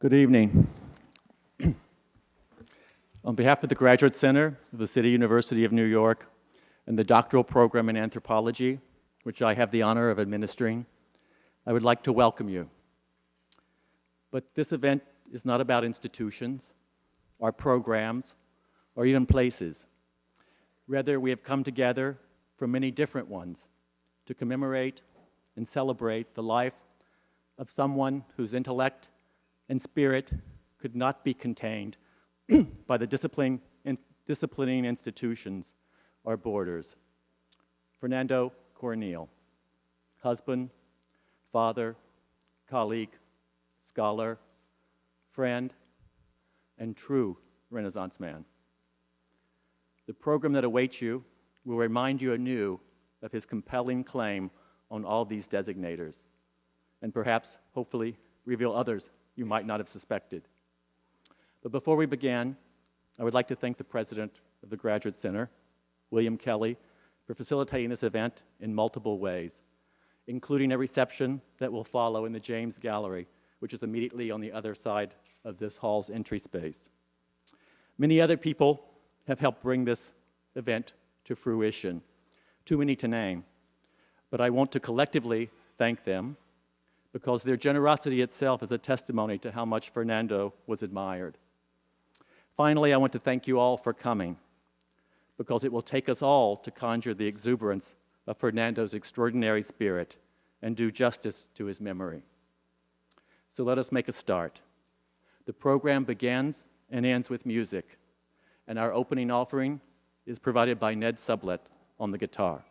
Good evening. On behalf of the Graduate Center of the City University of New York and the Doctoral Program in Anthropology, which I have the honor of administering, I would like to welcome you. But this event is not about institutions, or programs, or even places. Rather, we have come together from many different ones to commemorate and celebrate the life of someone whose intellect and spirit could not be contained by the disciplining institutions or borders. Fernando-Coronil, husband, father, colleague, scholar, friend, and true Renaissance man. The program that awaits you will remind you anew of his compelling claim on all these designators, and perhaps, hopefully, reveal others you might not have suspected. But before we begin, I would like to thank the president of the Graduate Center, William Kelly, for facilitating this event in multiple ways, including a reception that will follow in the James Gallery, which is immediately on the other side of this hall's entry space. Many other people have helped bring this event to fruition, too many to name, but I want to collectively thank them because their generosity itself is a testimony to how much Fernando was admired. Finally, I want to thank you all for coming, because it will take us all to conjure the exuberance of Fernando's extraordinary spirit and do justice to his memory. So let us make a start. The program begins and ends with music, and our opening offering is provided by Ned Sublett on the guitar.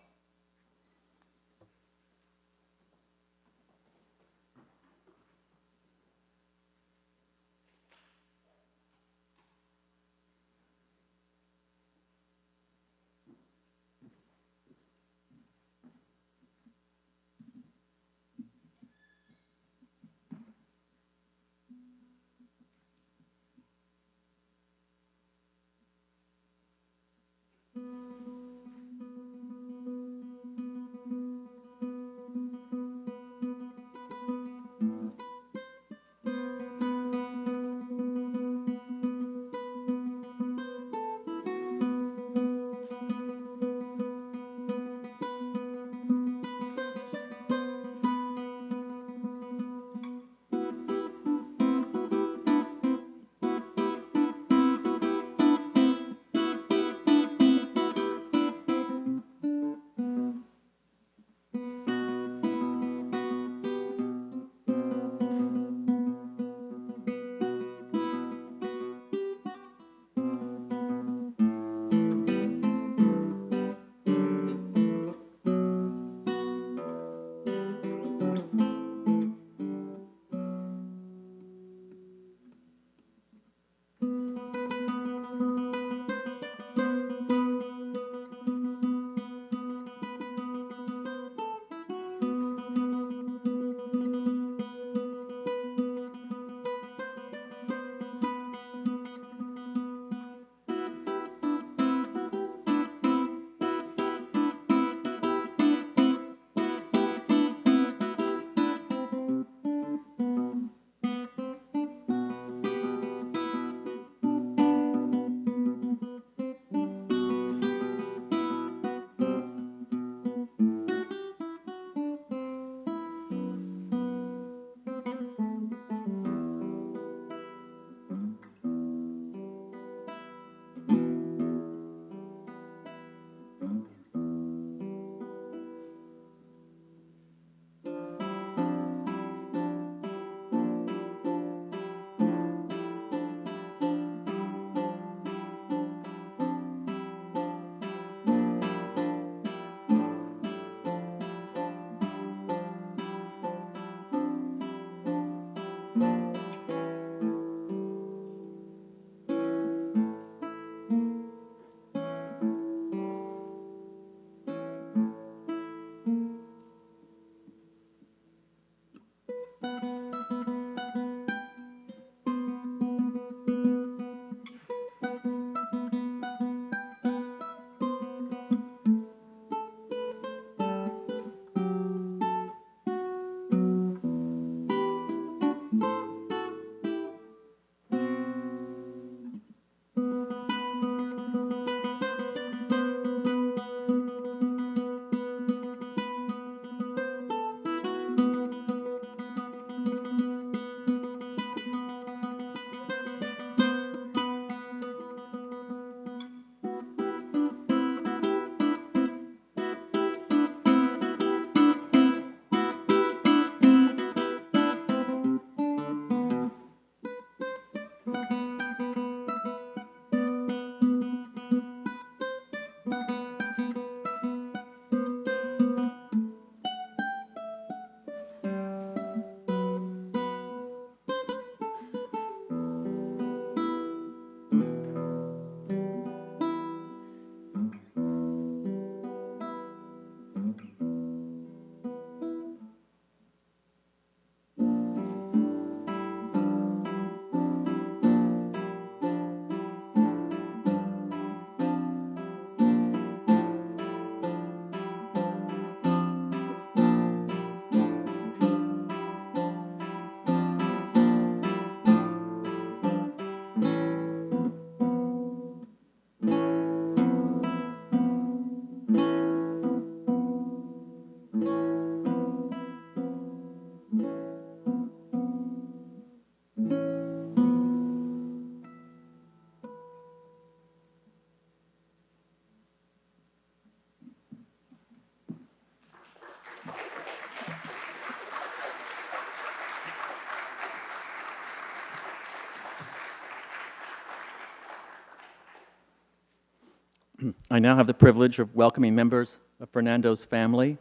I now have the privilege of welcoming members of Fernando's family,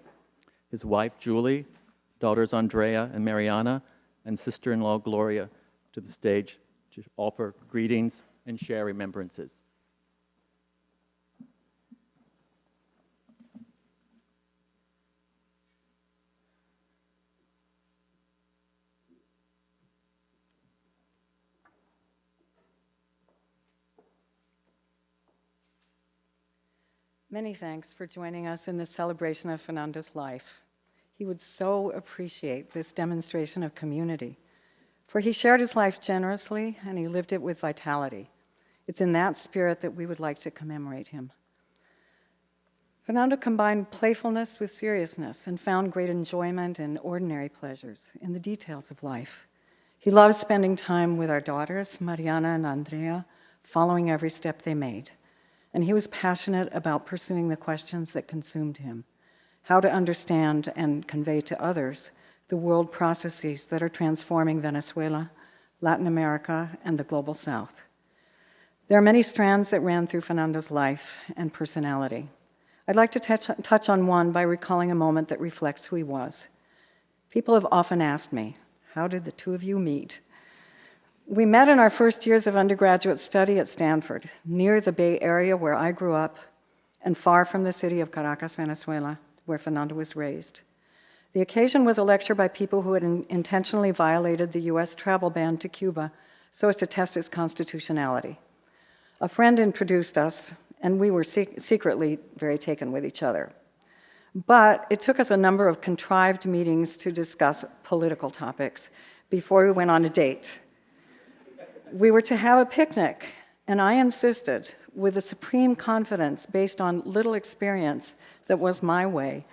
his wife, Julie, daughters Andrea and Mariana, and sister-in-law Gloria to the stage to offer greetings and share remembrances. Many thanks for joining us in this celebration of Fernando's life. He would so appreciate this demonstration of community, for he shared his life generously and he lived it with vitality. It's in that spirit that we would like to commemorate him. Fernando combined playfulness with seriousness and found great enjoyment in ordinary pleasures, in the details of life. He loved spending time with our daughters, Mariana and Andrea, following every step they made. And he was passionate about pursuing the questions that consumed him, how to understand and convey to others the world processes that are transforming Venezuela, Latin America, and the global South. There are many strands that ran through Fernando's life and personality. I'd like to touch on one by recalling a moment that reflects who he was. People have often asked me, how did the two of you meet? We met in our first years of undergraduate study at Stanford, near the Bay Area where I grew up, and far from the city of Caracas, Venezuela, where Fernando was raised. The occasion was a lecture by people who had intentionally violated the US travel ban to Cuba so as to test its constitutionality. A friend introduced us, and we were secretly very taken with each other. But it took us a number of contrived meetings to discuss political topics before we went on a date. We were to have a picnic, and I insisted, with a supreme confidence based on little experience that was my way,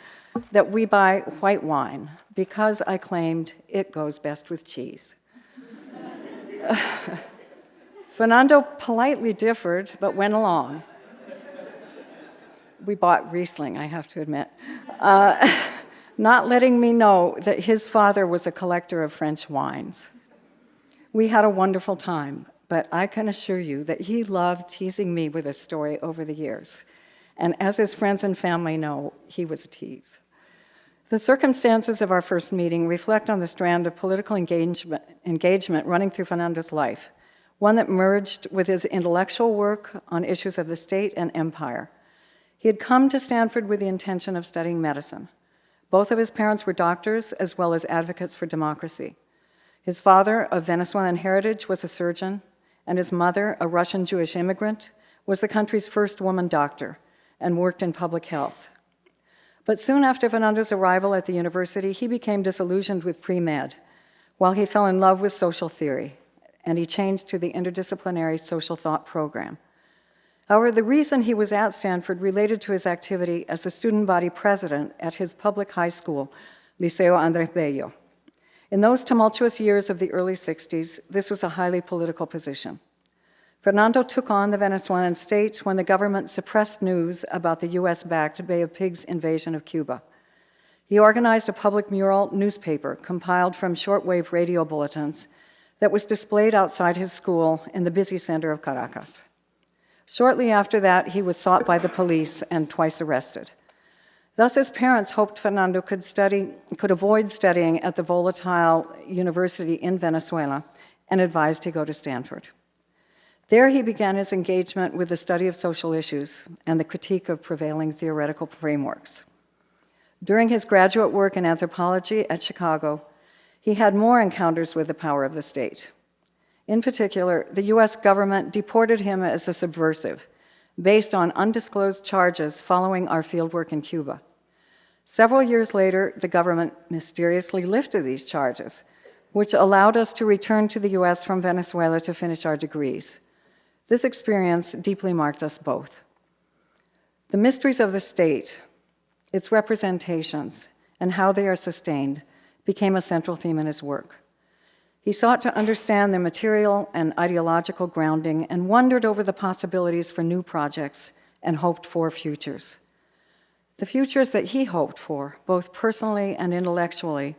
that we buy white wine, because I claimed it goes best with cheese. Fernando politely differed, but went along. We bought Riesling, I have to admit, not letting me know that his father was a collector of French wines. We had a wonderful time, but I can assure you that he loved teasing me with a story over the years. And as his friends and family know, he was a tease. The circumstances of our first meeting reflect on the strand of political engagement running through Fernando's life, one that merged with his intellectual work on issues of the state and empire. He had come to Stanford with the intention of studying medicine. Both of his parents were doctors as well as advocates for democracy. His father, of Venezuelan heritage, was a surgeon, and his mother, a Russian Jewish immigrant, was the country's first woman doctor and worked in public health. But soon after Fernando's arrival at the university, he became disillusioned with pre-med, while he fell in love with social theory, and he changed to the interdisciplinary social thought program. However, the reason he was at Stanford related to his activity as the student body president at his public high school, Liceo Andrés Bello. In those tumultuous years of the early 60s, this was a highly political position. Fernando took on the Venezuelan state when the government suppressed news about the US-backed Bay of Pigs invasion of Cuba. He organized a public mural newspaper compiled from shortwave radio bulletins that was displayed outside his school in the busy center of Caracas. Shortly after that, he was sought by the police and twice arrested. Thus, his parents hoped Fernando could avoid studying at the volatile university in Venezuela and advised he go to Stanford. There he began his engagement with the study of social issues and the critique of prevailing theoretical frameworks. During his graduate work in anthropology at Chicago, he had more encounters with the power of the state. In particular, the US government deported him as a subversive, based on undisclosed charges following our fieldwork in Cuba. Several years later, the government mysteriously lifted these charges, which allowed us to return to the US from Venezuela to finish our degrees. This experience deeply marked us both. The mysteries of the state, its representations, and how they are sustained became a central theme in his work. He sought to understand their material and ideological grounding and wondered over the possibilities for new projects and hoped for futures. The futures that he hoped for, both personally and intellectually,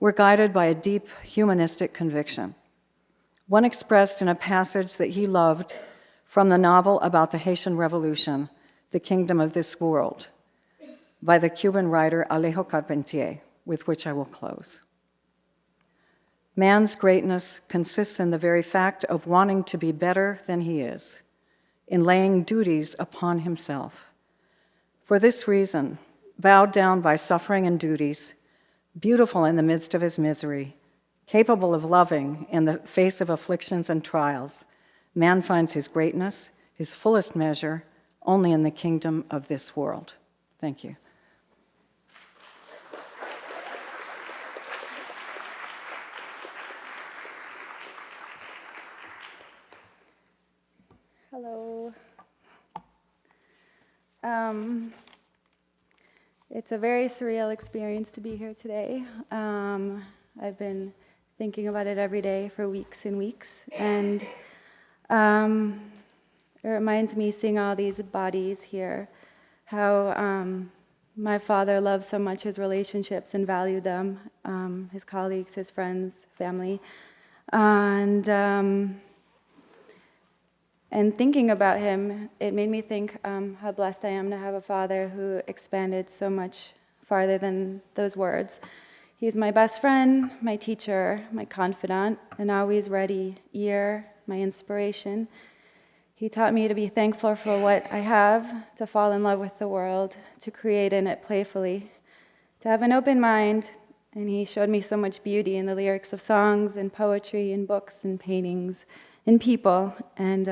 were guided by a deep humanistic conviction, one expressed in a passage that he loved from the novel about the Haitian Revolution, The Kingdom of This World, by the Cuban writer Alejo Carpentier, with which I will close. Man's greatness consists in the very fact of wanting to be better than he is, in laying duties upon himself. For this reason, bowed down by suffering and duties, beautiful in the midst of his misery, capable of loving in the face of afflictions and trials, man finds his greatness, his fullest measure, only in the kingdom of this world. Thank you. Hello. It's a very surreal experience to be here today. I've been thinking about it every day for weeks and weeks, and it reminds me, seeing all these bodies here, how my father loved so much his relationships and valued them, his colleagues, his friends, family, and thinking about him, it made me think how blessed I am to have a father who expanded so much farther than those words. He's my best friend, my teacher, my confidant, an always ready ear, my inspiration. He taught me to be thankful for what I have, to fall in love with the world, to create in it playfully, to have an open mind, and he showed me so much beauty in the lyrics of songs and poetry and books and paintings and people, and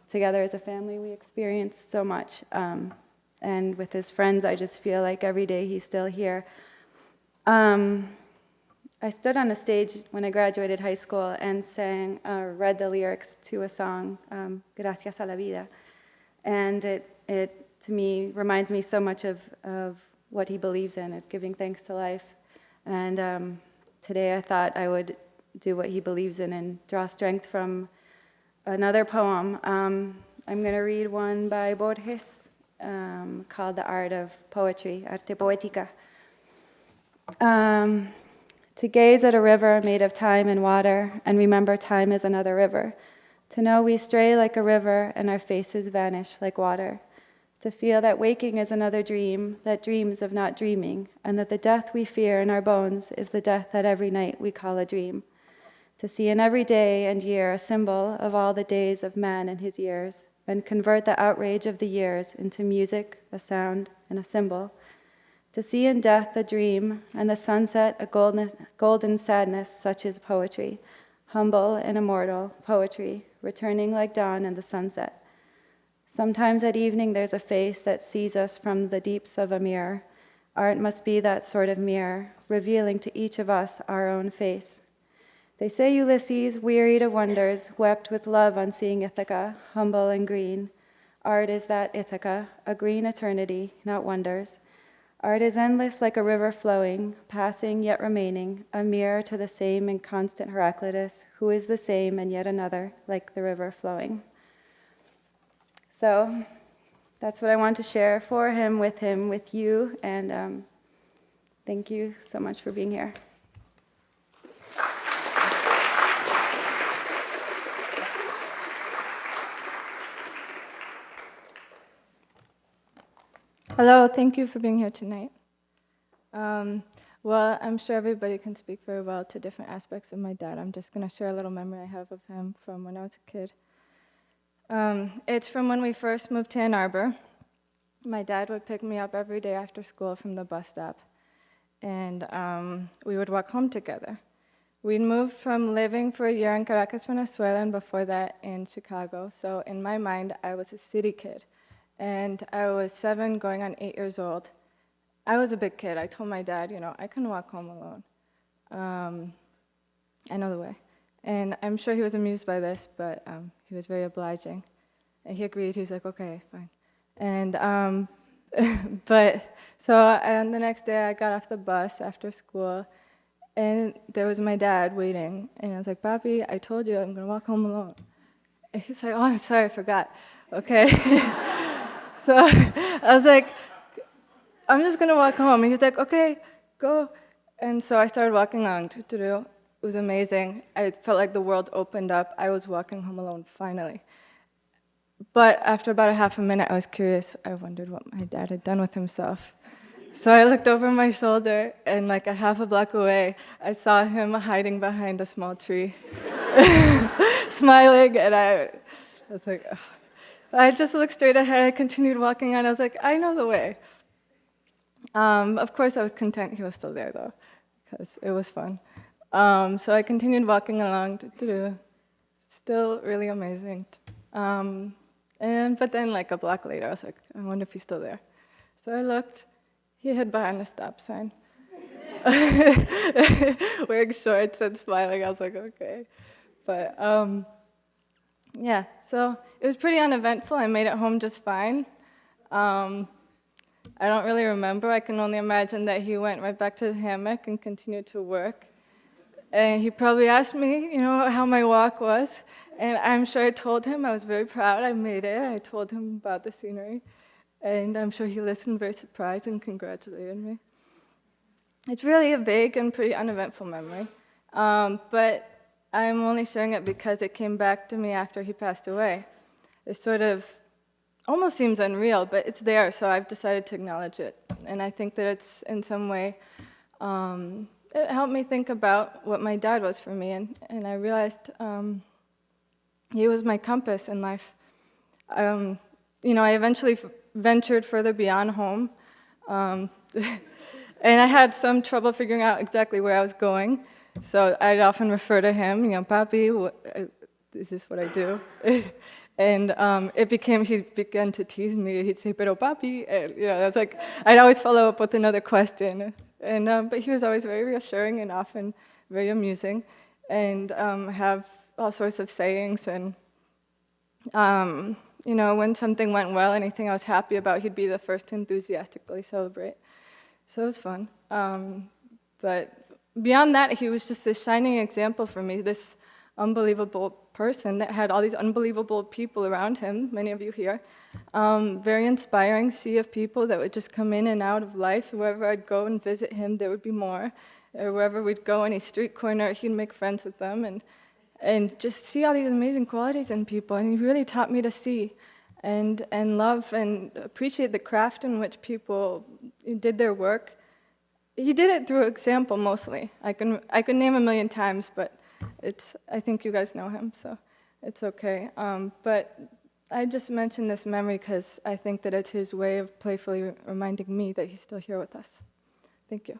together as a family we experienced so much, and with his friends I just feel like every day he's still here. I stood on a stage when I graduated high school and read the lyrics to a song, Gracias a la Vida, and it to me reminds me so much of what he believes in. It's giving thanks to life, and today I thought I would do what he believes in and draw strength from another poem. I'm going to read one by Borges called The Art of Poetry, Arte Poética. To gaze at a river made of time and water, and remember time is another river. To know we stray like a river, and our faces vanish like water. To feel that waking is another dream, that dreams of not dreaming, and that the death we fear in our bones is the death that every night we call a dream. To see in every day and year a symbol of all the days of man and his years, and convert the outrage of the years into music, a sound, and a symbol. To see in death a dream, and the sunset a golden sadness, such is poetry, humble and immortal poetry, returning like dawn in the sunset. Sometimes at evening there's a face that sees us from the deeps of a mirror. Art must be that sort of mirror, revealing to each of us our own face. They say Ulysses, wearied of wonders, wept with love on seeing Ithaca, humble and green. Art is that Ithaca, a green eternity, not wonders. Art is endless like a river flowing, passing yet remaining, a mirror to the same and constant Heraclitus, who is the same and yet another, like the river flowing. So that's what I want to share for him, with you, and thank you so much for being here. Hello, thank you for being here tonight. Well, I'm sure everybody can speak very well to different aspects of my dad. I'm just going to share a little memory I have of him from when I was a kid. It's from when we first moved to Ann Arbor. My dad would pick me up every day after school from the bus stop, and we would walk home together. We'd moved from living for a year in Caracas, Venezuela, and before that in Chicago, so in my mind, I was a city kid. And I was 7 going on 8 years old. I was a big kid. I told my dad, I can walk home alone. I know the way. And I'm sure he was amused by this, but he was very obliging. And he agreed. He was like, okay, fine. And and the next day I got off the bus after school, and there was my dad waiting. And I was like, Papi, I told you I'm going to walk home alone. And he's like, oh, I'm sorry, I forgot. Okay. So I was like, I'm just going to walk home. And he was like, okay, go. And so I started walking on. It was amazing. I felt like the world opened up. I was walking home alone, finally. But after about a half a minute, I was curious. I wondered what my dad had done with himself. So I looked over my shoulder, and like a half a block away, I saw him hiding behind a small tree, smiling, and I was like, ugh. I just looked straight ahead. I continued walking on. I was like, I know the way. Of course, I was content he was still there, though, because it was fun. So I continued walking along, still really amazing. But then, like a block later, I was like, I wonder if he's still there. So I looked. He hid behind a stop sign, wearing shorts and smiling. I was like, okay. But yeah, so it was pretty uneventful. I made it home just fine. I don't really remember. I can only imagine that he went right back to the hammock and continued to work. And he probably asked me, how my walk was. And I'm sure I told him I was very proud I made it. I told him about the scenery. And I'm sure he listened very surprised and congratulated me. It's really a vague and pretty uneventful memory. But I'm only sharing it because it came back to me after he passed away. It sort of almost seems unreal, but it's there, so I've decided to acknowledge it. And I think that it's in some way, it helped me think about what my dad was for me, and I realized he was my compass in life. I eventually ventured further beyond home, and I had some trouble figuring out exactly where I was going, so I'd often refer to him, Papi, is this what I do? And he began to tease me. He'd say, pero papi, and I was like, I'd always follow up with another question. And but he was always very reassuring and often very amusing, and have all sorts of sayings. And when something went well, anything I was happy about, he'd be the first to enthusiastically celebrate. So it was fun. But beyond that, he was just this shining example for me, this unbelievable person that had all these unbelievable people around him, many of you here. Very inspiring sea of people that would just come in and out of life. Wherever I'd go and visit him, there would be more. Or wherever we'd go, any street corner, he'd make friends with them and just see all these amazing qualities in people. And he really taught me to see and love and appreciate the craft in which people did their work. He did it through example mostly. I could name a million times, but I think you guys know him, so it's okay. But I just mentioned this memory because I think that it's his way of playfully reminding me that he's still here with us. Thank you.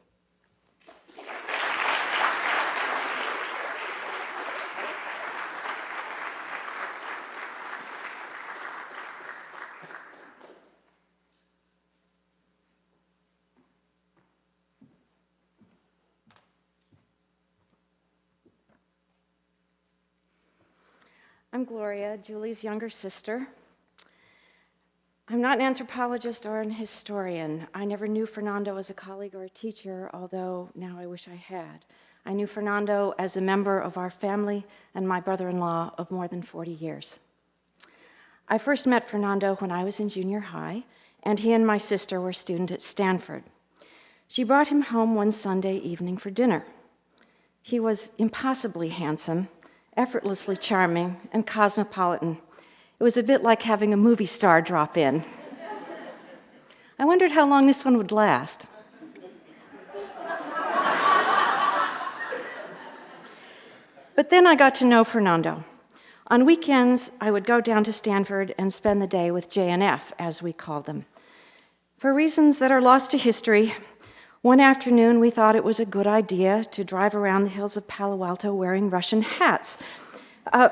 I'm Gloria, Julie's younger sister. I'm not an anthropologist or an historian. I never knew Fernando as a colleague or a teacher, although now I wish I had. I knew Fernando as a member of our family and my brother-in-law of more than 40 years. I first met Fernando when I was in junior high, and he and my sister were students at Stanford. She brought him home one Sunday evening for dinner. He was impossibly handsome, effortlessly charming, and cosmopolitan. It was a bit like having a movie star drop in. I wondered how long this one would last. But then I got to know Fernando. On weekends, I would go down to Stanford and spend the day with J&F, as we called them. For reasons that are lost to history, one afternoon we thought it was a good idea to drive around the hills of Palo Alto wearing Russian hats.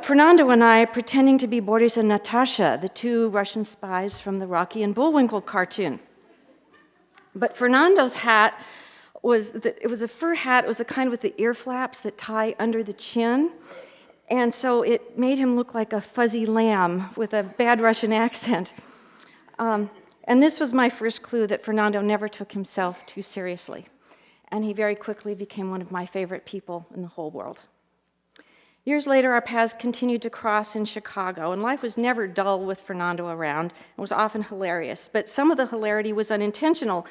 Fernando and I pretending to be Boris and Natasha, the two Russian spies from the Rocky and Bullwinkle cartoon. But Fernando's hat was a fur hat. It was the kind with the ear flaps that tie under the chin. And so it made him look like a fuzzy lamb with a bad Russian accent. And this was my first clue that Fernando never took himself too seriously. And he very quickly became one of my favorite people in the whole world. Years later, our paths continued to cross in Chicago, and life was never dull with Fernando around. It was often hilarious, but some of the hilarity was unintentional,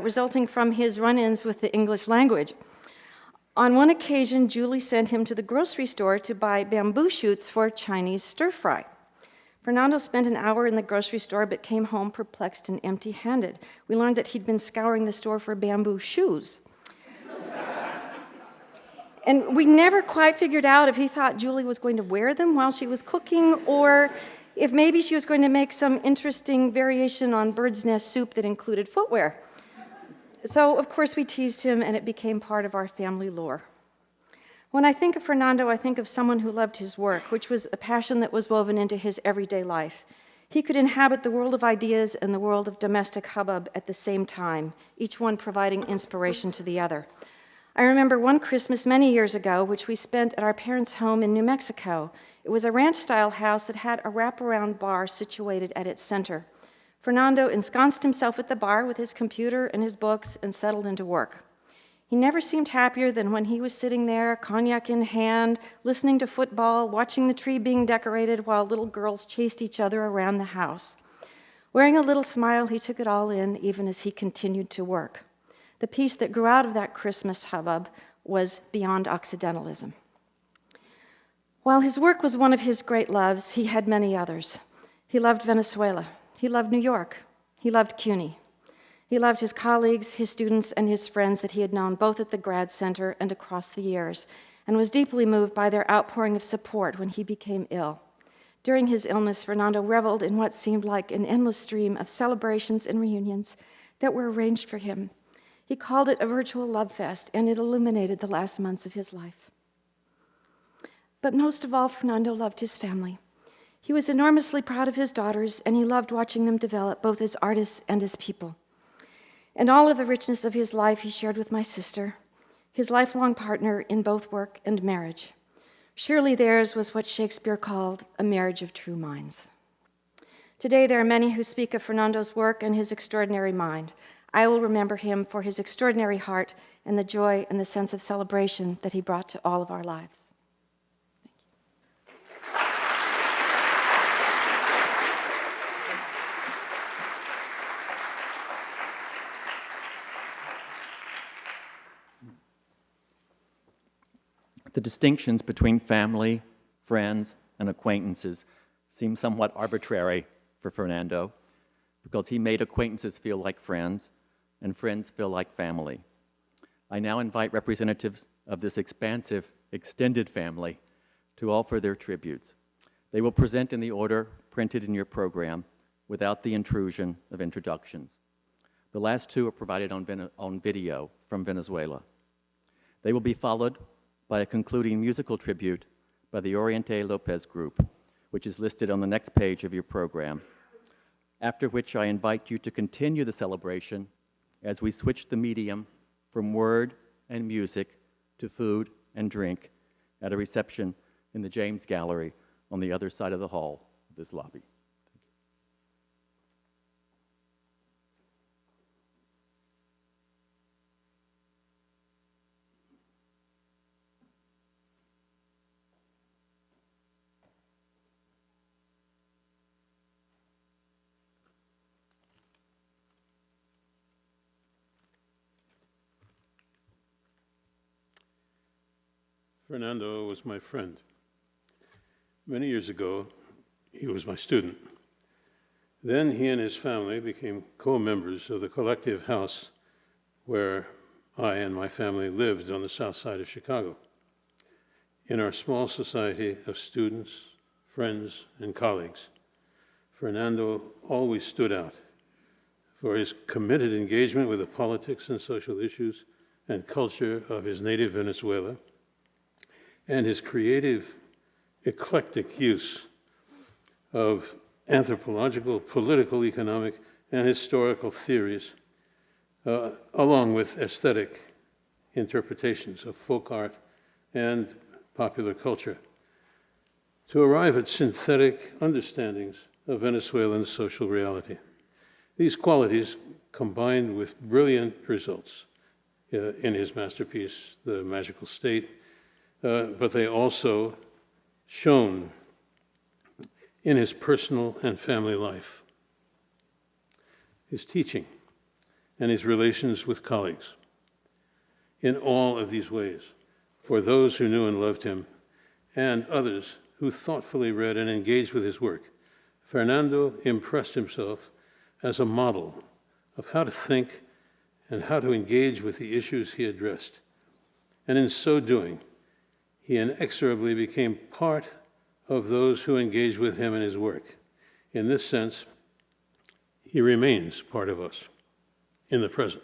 resulting from his run-ins with the English language. On one occasion, Julie sent him to the grocery store to buy bamboo shoots for Chinese stir-fry. Fernando spent an hour in the grocery store but came home perplexed and empty-handed. We learned that he'd been scouring the store for bamboo shoes. And we never quite figured out if he thought Julie was going to wear them while she was cooking, or if maybe she was going to make some interesting variation on bird's nest soup that included footwear. So, of course, we teased him, and it became part of our family lore. When I think of Fernando, I think of someone who loved his work, which was a passion that was woven into his everyday life. He could inhabit the world of ideas and the world of domestic hubbub at the same time, each one providing inspiration to the other. I remember one Christmas many years ago, which we spent at our parents' home in New Mexico. It was a ranch-style house that had a wraparound bar situated at its center. Fernando ensconced himself at the bar with his computer and his books and settled into work. He never seemed happier than when he was sitting there, cognac in hand, listening to football, watching the tree being decorated while little girls chased each other around the house. Wearing a little smile, he took it all in, even as he continued to work. The piece that grew out of that Christmas hubbub was Beyond Occidentalism. While his work was one of his great loves, he had many others. He loved Venezuela. He loved New York. He loved CUNY. He loved his colleagues, his students, and his friends that he had known both at the grad center and across the years, and was deeply moved by their outpouring of support when he became ill. During his illness, Fernando reveled in what seemed like an endless stream of celebrations and reunions that were arranged for him. He called it a virtual love fest, and it illuminated the last months of his life. But most of all, Fernando loved his family. He was enormously proud of his daughters, and he loved watching them develop both as artists and as people. And all of the richness of his life he shared with my sister, his lifelong partner in both work and marriage. Surely theirs was what Shakespeare called a marriage of true minds. Today, there are many who speak of Fernando's work and his extraordinary mind. I will remember him for his extraordinary heart and the joy and the sense of celebration that he brought to all of our lives. The distinctions between family, friends, and acquaintances seem somewhat arbitrary for Fernando because he made acquaintances feel like friends and friends feel like family. I now invite representatives of this expansive, extended family to offer their tributes. They will present in the order printed in your program without the intrusion of introductions. The last two are provided on video from Venezuela. They will be followed by a concluding musical tribute by the Oriente Lopez Group, which is listed on the next page of your program, after which I invite you to continue the celebration as we switch the medium from word and music to food and drink at a reception in the James Gallery on the other side of the hall of this lobby. Fernando was my friend. Many years ago, he was my student. Then he and his family became co-members of the collective house where I and my family lived on the south side of Chicago. In our small society of students, friends, and colleagues, Fernando always stood out for his committed engagement with the politics and social issues and culture of his native Venezuela, and his creative, eclectic use of anthropological, political, economic, and historical theories, along with aesthetic interpretations of folk art and popular culture, to arrive at synthetic understandings of Venezuelan social reality. These qualities combined with brilliant results in his masterpiece, The Magical State, but they also shone in his personal and family life, his teaching, and his relations with colleagues. In all of these ways, for those who knew and loved him, and others who thoughtfully read and engaged with his work, Fernando impressed himself as a model of how to think and how to engage with the issues he addressed. And in so doing, he inexorably became part of those who engaged with him in his work. In this sense, he remains part of us in the present.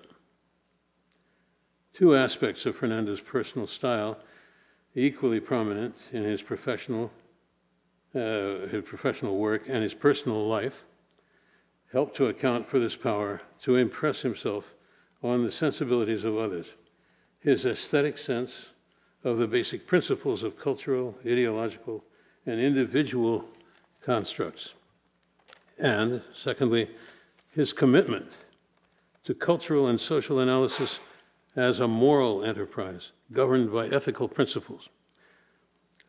Two aspects of Fernando's personal style, equally prominent in his professional work and his personal life, help to account for this power to impress himself on the sensibilities of others. His aesthetic sense of the basic principles of cultural, ideological, and individual constructs. And secondly, his commitment to cultural and social analysis as a moral enterprise governed by ethical principles.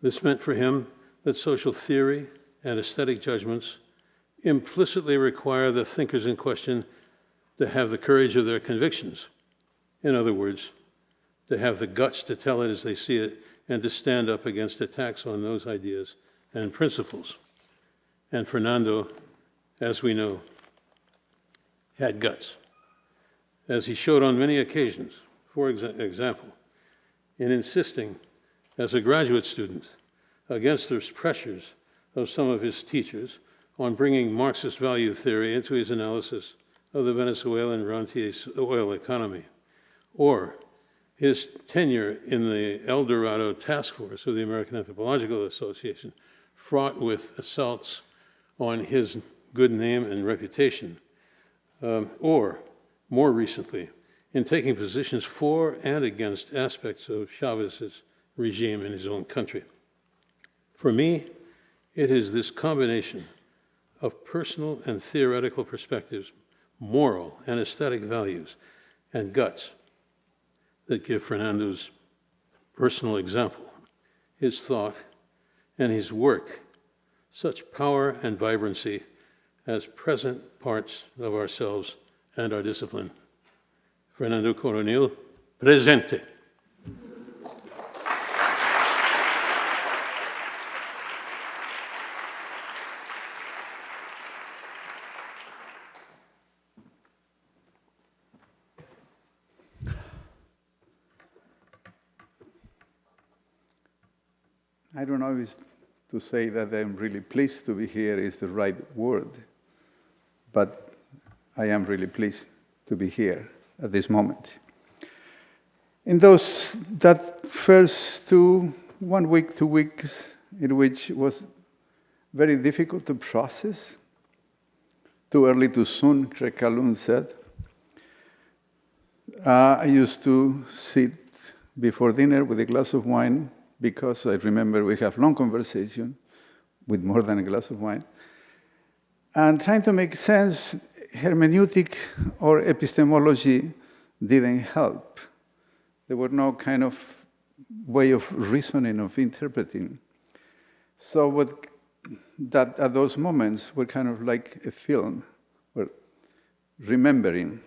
This meant for him that social theory and aesthetic judgments implicitly require the thinkers in question to have the courage of their convictions. In other words, to have the guts to tell it as they see it and to stand up against attacks on those ideas and principles. And Fernando, as we know, had guts, as he showed on many occasions. For example, in insisting as a graduate student against the pressures of some of his teachers on bringing Marxist value theory into his analysis of the Venezuelan rentier oil economy, or his tenure in the El Dorado task force of the American Anthropological Association, fraught with assaults on his good name and reputation, or more recently, in taking positions for and against aspects of Chavez's regime in his own country. For me, it is this combination of personal and theoretical perspectives, moral and aesthetic values, and guts that give Fernando's personal example, his thought, and his work such power and vibrancy as present parts of ourselves and our discipline. Fernando-Coronil, presente. I don't know if to say that I'm really pleased to be here is the right word, but I am really pleased to be here at this moment. In that first 1 week, 2 weeks, in which it was very difficult to process, too early, too soon, Calhoun said, I used to sit before dinner with a glass of wine, because I remember we have long conversation with more than a glass of wine, and trying to make sense, hermeneutic or epistemology didn't help. There were no kind of way of reasoning, of interpreting. So that at those moments were kind of like a film, or remembering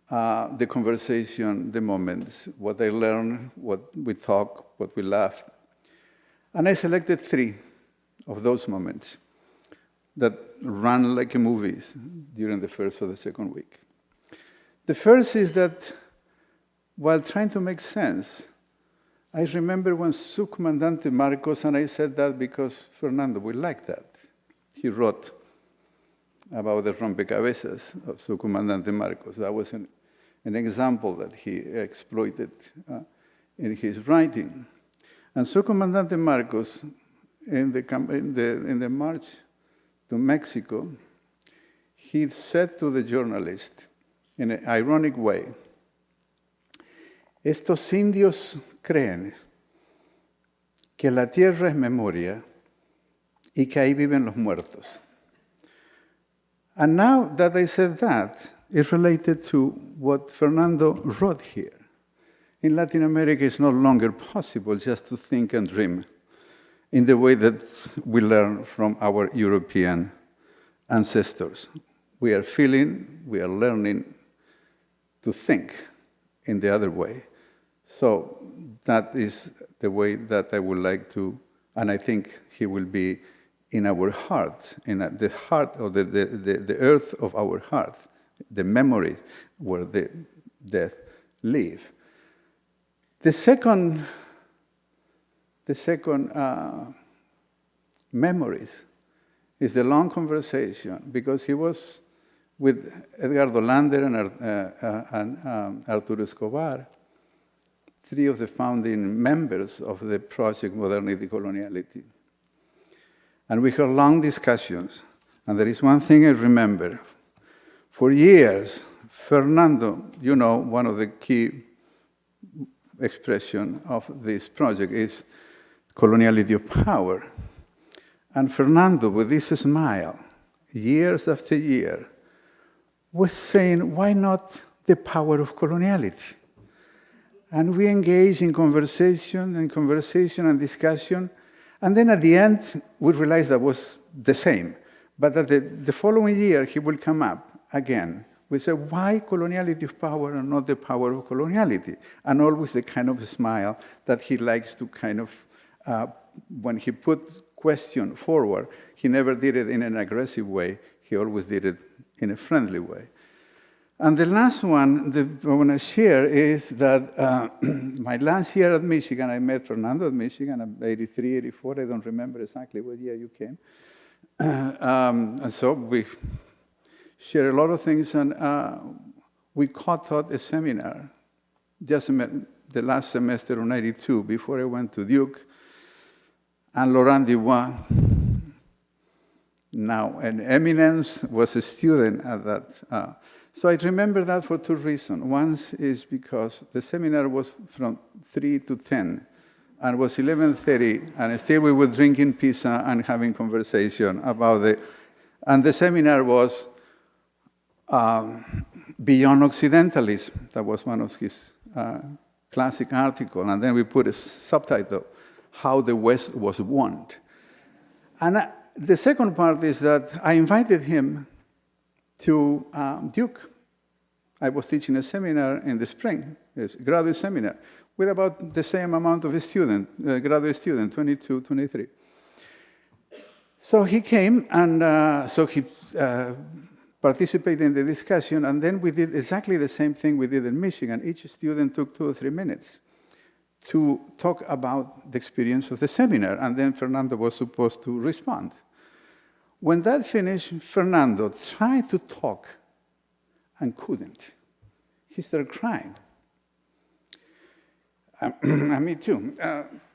the conversation, the moments, what I learned, what we talked, what we laughed. And I selected 3 of those moments that ran like a movies during the first or the second week. The first is that while trying to make sense, I remember when Subcomandante Marcos, and I said that because Fernando would like that. He wrote about the rompecabezas of Subcomandante Marcos. That was an example that he exploited in his writing. And Subcomandante Marcos, in the march to Mexico, he said to the journalist, in an ironic way, estos indios creen que la tierra es memoria y que ahí viven los muertos. And now that I said that, it's related to what Fernando wrote here. In Latin America, it's no longer possible just to think and dream in the way that we learn from our European ancestors. We are feeling, we are learning to think in the other way. So that is the way that I would like to, and I think he will be in our heart, in the heart of the earth of our heart, the memory where the death live. The second memories is the long conversation, because he was with Edgardo Lander and Arturo Escobar, three of the founding members of the project Modernity Coloniality. And we had long discussions, and there is one thing I remember. For years, Fernando, you know, one of the key expression of this project is coloniality of power. And Fernando, with this smile, years after year, was saying, why not the power of coloniality? And we engaged in conversation and discussion. And then at the end, we realized that was the same. But at the following year, he will come up again. We said, why coloniality of power and not the power of coloniality? And always the kind of smile that he likes to kind of, when he put question forward, he never did it in an aggressive way. He always did it in a friendly way. And the last one that I want to share is that my last year at Michigan, I met Fernando at Michigan, I'm 83, 84, I don't remember exactly what year you came. And so we shared a lot of things, and we co-taught a seminar just the last semester of 92 before I went to Duke. And Laurent Dubois, now an eminence, was a student at that. So I remember that for two reasons. One is because the seminar was from 3 to 10, and it was 11:30, and still we were drinking pizza and having conversation about and the seminar was Beyond Occidentalism. That was one of his classic articles, and then we put a subtitle, How the West Was Won. And the second part is that I invited him to Duke. I was teaching a seminar in the spring, a graduate seminar, with about the same amount of graduate students, 22, 23. So he came, and so he participated in the discussion, and then we did exactly the same thing we did in Michigan. Each student took 2 or 3 minutes to talk about the experience of the seminar, and then Fernando was supposed to respond. When that finished, Fernando tried to talk and couldn't. He started crying. And me too.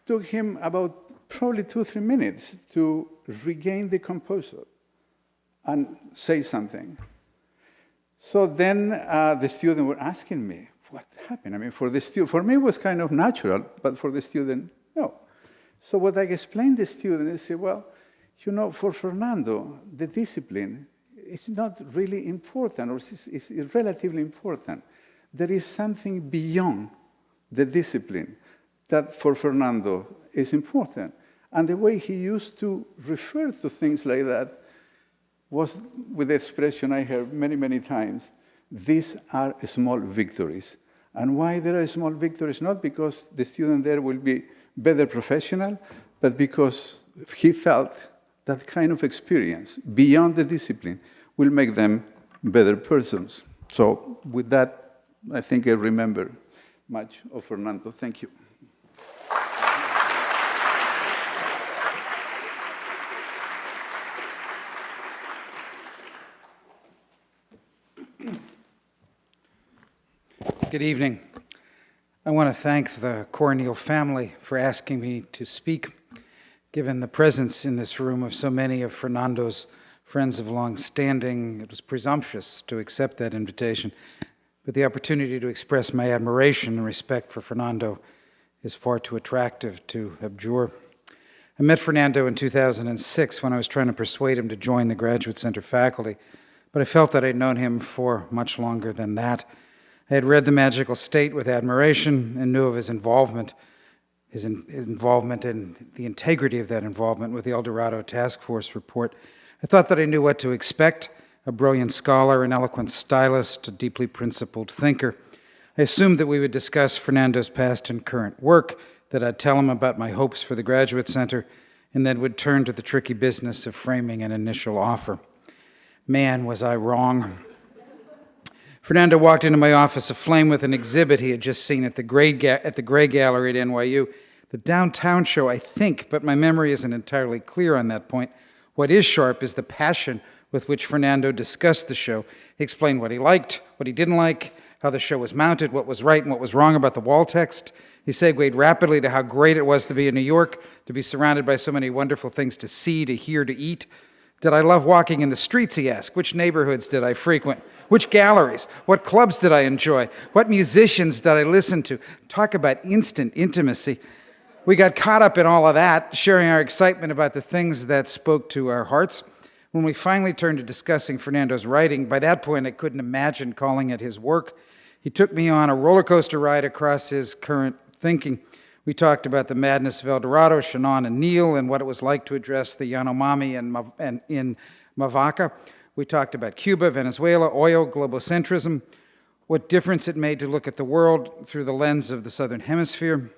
Took him about probably 2 or 3 minutes to regain the composure and say something. So then the students were asking me, what happened? I mean, for me it was kind of natural, but for the student, no. So what I explained to the student is, well, you know, for Fernando, the discipline is not really important, or it's relatively important. There is something beyond the discipline that for Fernando is important. And the way he used to refer to things like that was with the expression I heard many, many times, these are small victories. And why there are small victories? Not because the student there will be better professional, but because he felt that kind of experience beyond the discipline will make them better persons. So with that, I think I remember much of Fernando. Thank you. Good evening. I want to thank the Coronil family for asking me to speak. Given the presence in this room of so many of Fernando's friends of long standing, it was presumptuous to accept that invitation. But the opportunity to express my admiration and respect for Fernando is far too attractive to abjure. I met Fernando in 2006 when I was trying to persuade him to join the Graduate Center faculty, but I felt that I'd known him for much longer than that. I had read The Magical State with admiration and knew of his involvement and the integrity of that involvement with the El Dorado Task Force report. I thought that I knew what to expect, a brilliant scholar, an eloquent stylist, a deeply principled thinker. I assumed that we would discuss Fernando's past and current work, that I'd tell him about my hopes for the Graduate Center, and then would turn to the tricky business of framing an initial offer. Man, was I wrong. Fernando walked into my office aflame with an exhibit he had just seen at the Gray Gallery at NYU. The downtown show, I think, but my memory isn't entirely clear on that point. What is sharp is the passion with which Fernando discussed the show. He explained what he liked, what he didn't like, how the show was mounted, what was right and what was wrong about the wall text. He segued rapidly to how great it was to be in New York, to be surrounded by so many wonderful things to see, to hear, to eat. Did I love walking in the streets, he asked. Which neighborhoods did I frequent? Which galleries? What clubs did I enjoy? What musicians did I listen to? Talk about instant intimacy. We got caught up in all of that, sharing our excitement about the things that spoke to our hearts. When we finally turned to discussing Fernando's writing, by that point I couldn't imagine calling it his work. He took me on a roller coaster ride across his current thinking. We talked about the madness of El Dorado, Shannon and Neil, and what it was like to address the Yanomami in Mavaca. We talked about Cuba, Venezuela, oil, globocentrism, what difference it made to look at the world through the lens of the Southern Hemisphere.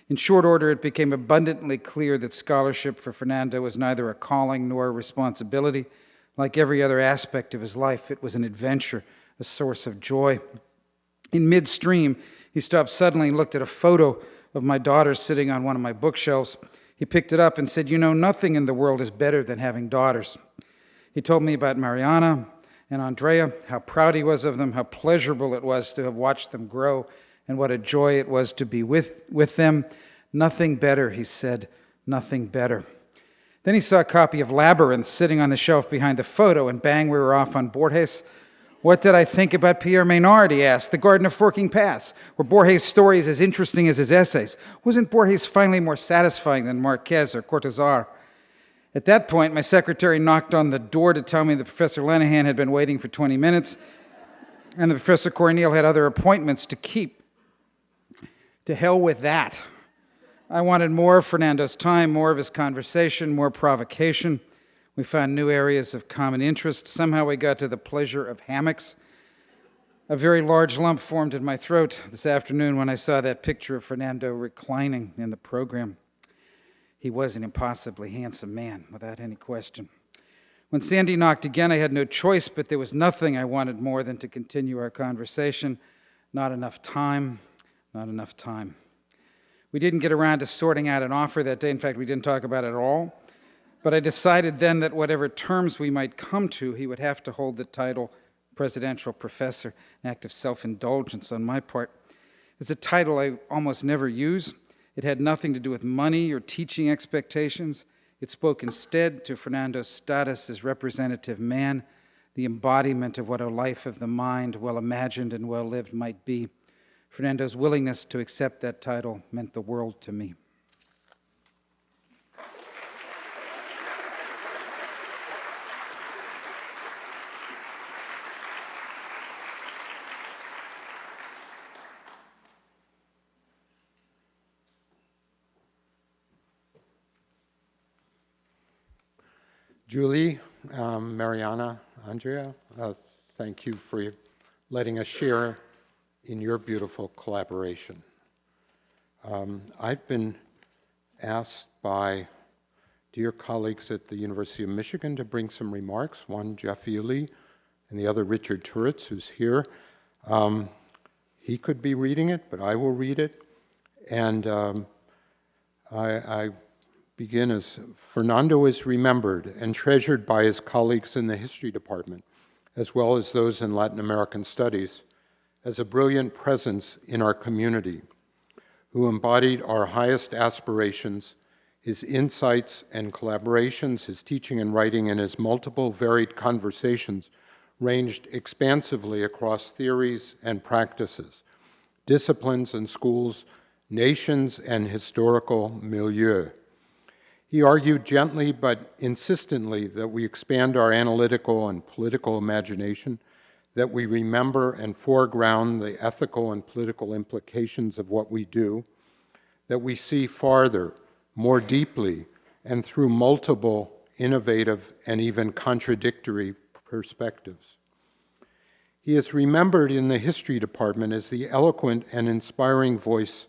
In short order, it became abundantly clear that scholarship for Fernando was neither a calling nor a responsibility. Like every other aspect of his life, it was an adventure, a source of joy. In midstream, he stopped suddenly and looked at a photo of my daughter sitting on one of my bookshelves. He picked it up and said, "You know, nothing in the world is better than having daughters." He told me about Mariana and Andrea, how proud he was of them, how pleasurable it was to have watched them grow, and what a joy it was to be with them. Nothing better, he said, nothing better. Then he saw a copy of Labyrinth sitting on the shelf behind the photo, and bang, we were off on Borges. What did I think about Pierre Maynard, he asked, The Garden of Forking Paths? Were Borges' stories as interesting as his essays? Wasn't Borges finally more satisfying than Marquez or Cortázar? At that point, my secretary knocked on the door to tell me that Professor Lenihan had been waiting for 20 minutes, and that Professor Coronil had other appointments to keep. To hell with that. I wanted more of Fernando's time, more of his conversation, more provocation. We found new areas of common interest. Somehow we got to the pleasure of hammocks. A very large lump formed in my throat this afternoon when I saw that picture of Fernando reclining in the program. He was an impossibly handsome man, without any question. When Sandy knocked again, I had no choice, but there was nothing I wanted more than to continue our conversation. Not enough time. Not enough time. We didn't get around to sorting out an offer that day. In fact, we didn't talk about it at all. But I decided then that whatever terms we might come to, he would have to hold the title presidential professor, an act of self-indulgence on my part. It's a title I almost never use. It had nothing to do with money or teaching expectations. It spoke instead to Fernando's status as representative man, the embodiment of what a life of the mind, well imagined and well lived, might be. Fernando's willingness to accept that title meant the world to me. Julie, Mariana, Andrea, thank you for letting us share in your beautiful collaboration. I've been asked by dear colleagues at the University of Michigan to bring some remarks, one Jeff Ely and the other Richard Turitz, who's here. He could be reading it, but I will read it. And I begin as, Fernando is remembered and treasured by his colleagues in the history department, as well as those in Latin American studies, as a brilliant presence in our community, who embodied our highest aspirations, his insights and collaborations, his teaching and writing, and his multiple varied conversations ranged expansively across theories and practices, disciplines and schools, nations and historical milieu. He argued gently but insistently that we expand our analytical and political imagination, that we remember and foreground the ethical and political implications of what we do, that we see farther, more deeply, and through multiple innovative and even contradictory perspectives. He is remembered in the history department as the eloquent and inspiring voice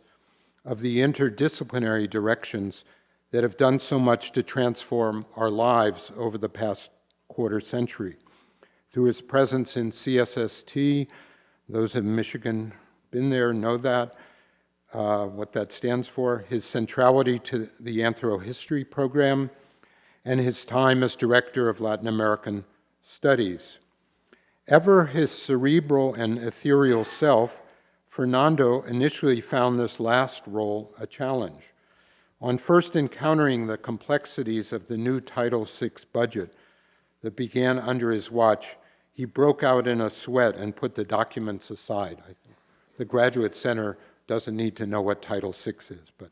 of the interdisciplinary directions that have done so much to transform our lives over the past quarter century. Through his presence in CSST, those in Michigan been there know that, what that stands for, his centrality to the Anthropology Program, and his time as director of Latin American Studies. Ever his cerebral and ethereal self, Fernando initially found this last role a challenge. On first encountering the complexities of the new Title VI budget that began under his watch, he broke out in a sweat and put the documents aside. I think the Graduate Center doesn't need to know what Title VI is, but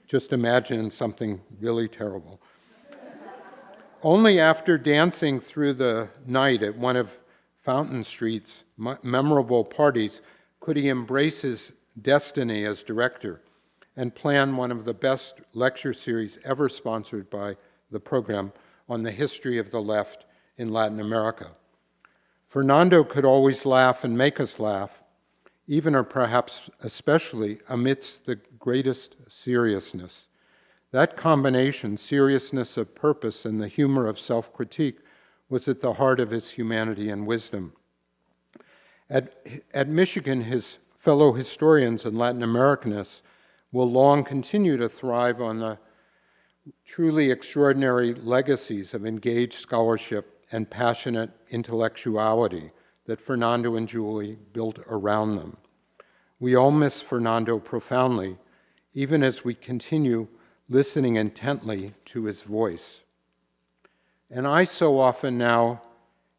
just imagine something really terrible. Only after dancing through the night at one of Fountain Street's memorable parties could he embrace his destiny as director and plan one of the best lecture series ever sponsored by the program on the history of the left in Latin America. Fernando could always laugh and make us laugh, even or perhaps especially amidst the greatest seriousness. That combination, seriousness of purpose and the humor of self-critique, was at the heart of his humanity and wisdom. At Michigan, his fellow historians and Latin Americanists will long continue to thrive on the truly extraordinary legacies of engaged scholarship and passionate intellectuality that Fernando and Julie built around them. We all miss Fernando profoundly, even as we continue listening intently to his voice. And I so often now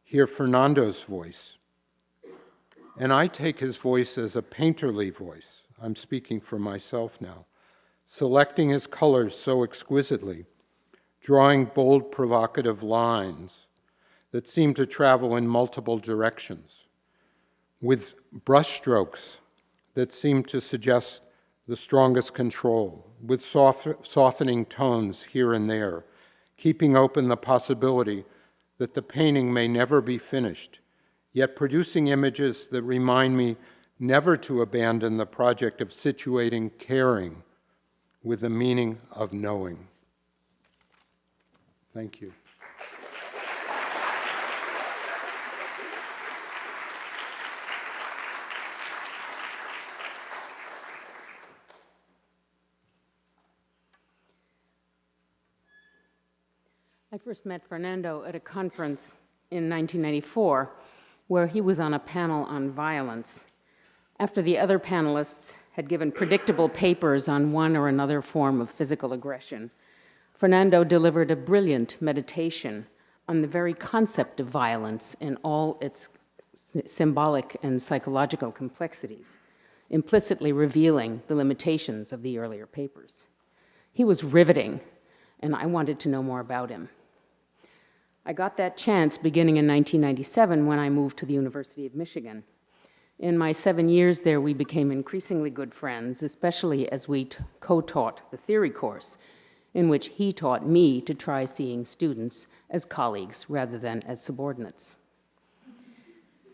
hear Fernando's voice, and I take his voice as a painterly voice. I'm speaking for myself now, selecting his colors so exquisitely, drawing bold, provocative lines that seem to travel in multiple directions, with brushstrokes that seem to suggest the strongest control, with softening tones here and there, keeping open the possibility that the painting may never be finished, yet producing images that remind me never to abandon the project of situating caring with the meaning of knowing. Thank you. I first met Fernando at a conference in 1994 where he was on a panel on violence. After the other panelists had given predictable papers on one or another form of physical aggression, Fernando delivered a brilliant meditation on the very concept of violence in all its symbolic and psychological complexities, implicitly revealing the limitations of the earlier papers. He was riveting, and I wanted to know more about him. I got that chance beginning in 1997 when I moved to the University of Michigan. In my 7 years there, we became increasingly good friends, especially as we co-taught the theory course, in which he taught me to try seeing students as colleagues rather than as subordinates.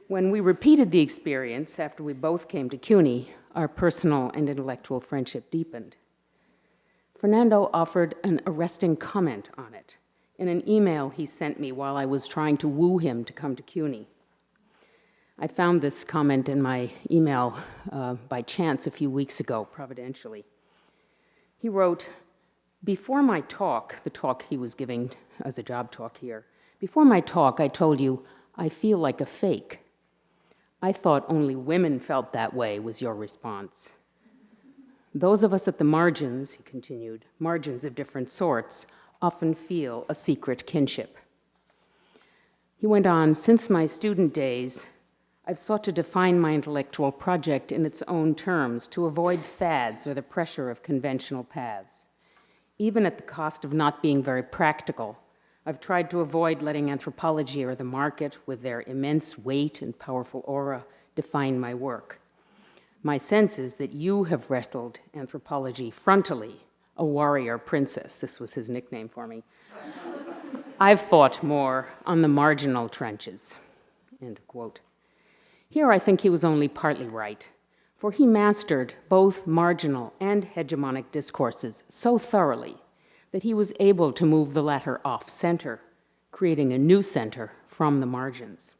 When we repeated the experience after we both came to CUNY, our personal and intellectual friendship deepened. Fernando offered an arresting comment on it in an email he sent me while I was trying to woo him to come to CUNY. I found this comment in my email by chance a few weeks ago, providentially. He wrote, "Before my talk," the talk he was giving as a job talk here, "before my talk, I told you, I feel like a fake. I thought only women felt that way," was your response. "Those of us at the margins," he continued, "margins of different sorts, often feel a secret kinship." He went on, "Since my student days, I've sought to define my intellectual project in its own terms to avoid fads or the pressure of conventional paths. Even at the cost of not being very practical, I've tried to avoid letting anthropology or the market, with their immense weight and powerful aura, define my work. My sense is that you have wrestled anthropology frontally, a warrior princess," this was his nickname for me. "I've fought more on the marginal trenches," end of quote. Here I think he was only partly right, for he mastered both marginal and hegemonic discourses so thoroughly that he was able to move the latter off-center, creating a new center from the margins.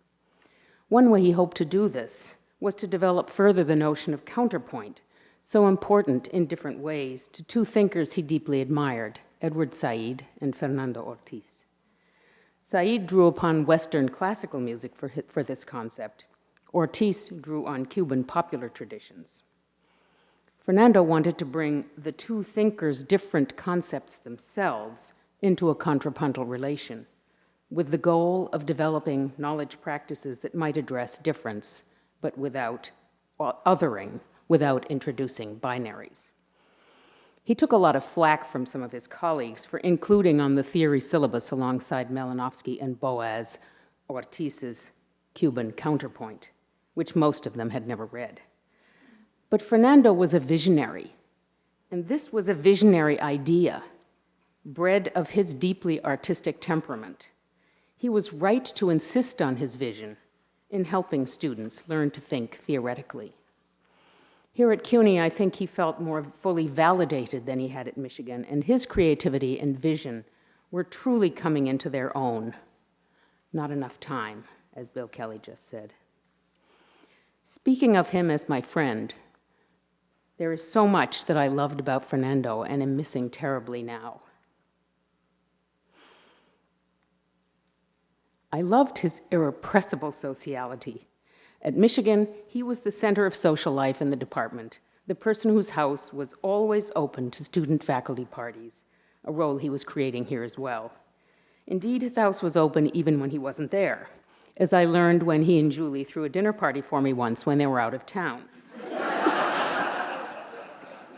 One way he hoped to do this was to develop further the notion of counterpoint, so important in different ways to two thinkers he deeply admired, Edward Said and Fernando Ortiz. Said drew upon Western classical music for this concept. Ortiz drew on Cuban popular traditions. Fernando wanted to bring the two thinkers' different concepts themselves into a contrapuntal relation, with the goal of developing knowledge practices that might address difference, but without othering, without introducing binaries. He took a lot of flack from some of his colleagues for including on the theory syllabus alongside Malinowski and Boas Ortiz's Cuban counterpoint, which most of them had never read. But Fernando was a visionary, and this was a visionary idea, bred of his deeply artistic temperament. He was right to insist on his vision in helping students learn to think theoretically. Here at CUNY, I think he felt more fully validated than he had at Michigan, and his creativity and vision were truly coming into their own. Not enough time, as Bill Kelly just said. Speaking of him as my friend, there is so much that I loved about Fernando and am missing terribly now. I loved his irrepressible sociality. At Michigan, he was the center of social life in the department, the person whose house was always open to student-faculty parties, a role he was creating here as well. Indeed, his house was open even when he wasn't there, as I learned when he and Julie threw a dinner party for me once when they were out of town.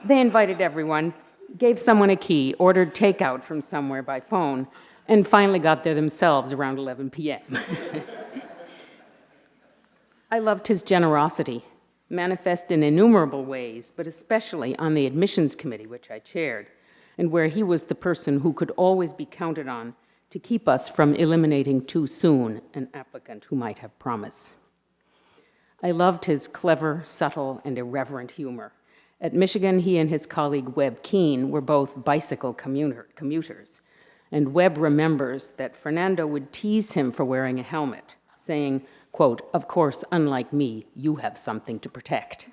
They invited everyone, gave someone a key, ordered takeout from somewhere by phone, and finally got there themselves around 11 p.m. I loved his generosity, manifest in innumerable ways, but especially on the admissions committee, which I chaired, and where he was the person who could always be counted on to keep us from eliminating too soon an applicant who might have promise. I loved his clever, subtle, and irreverent humor. At Michigan, he and his colleague Webb Keene were both bicycle commuters, and Webb remembers that Fernando would tease him for wearing a helmet, saying, quote, "Of course, unlike me, you have something to protect."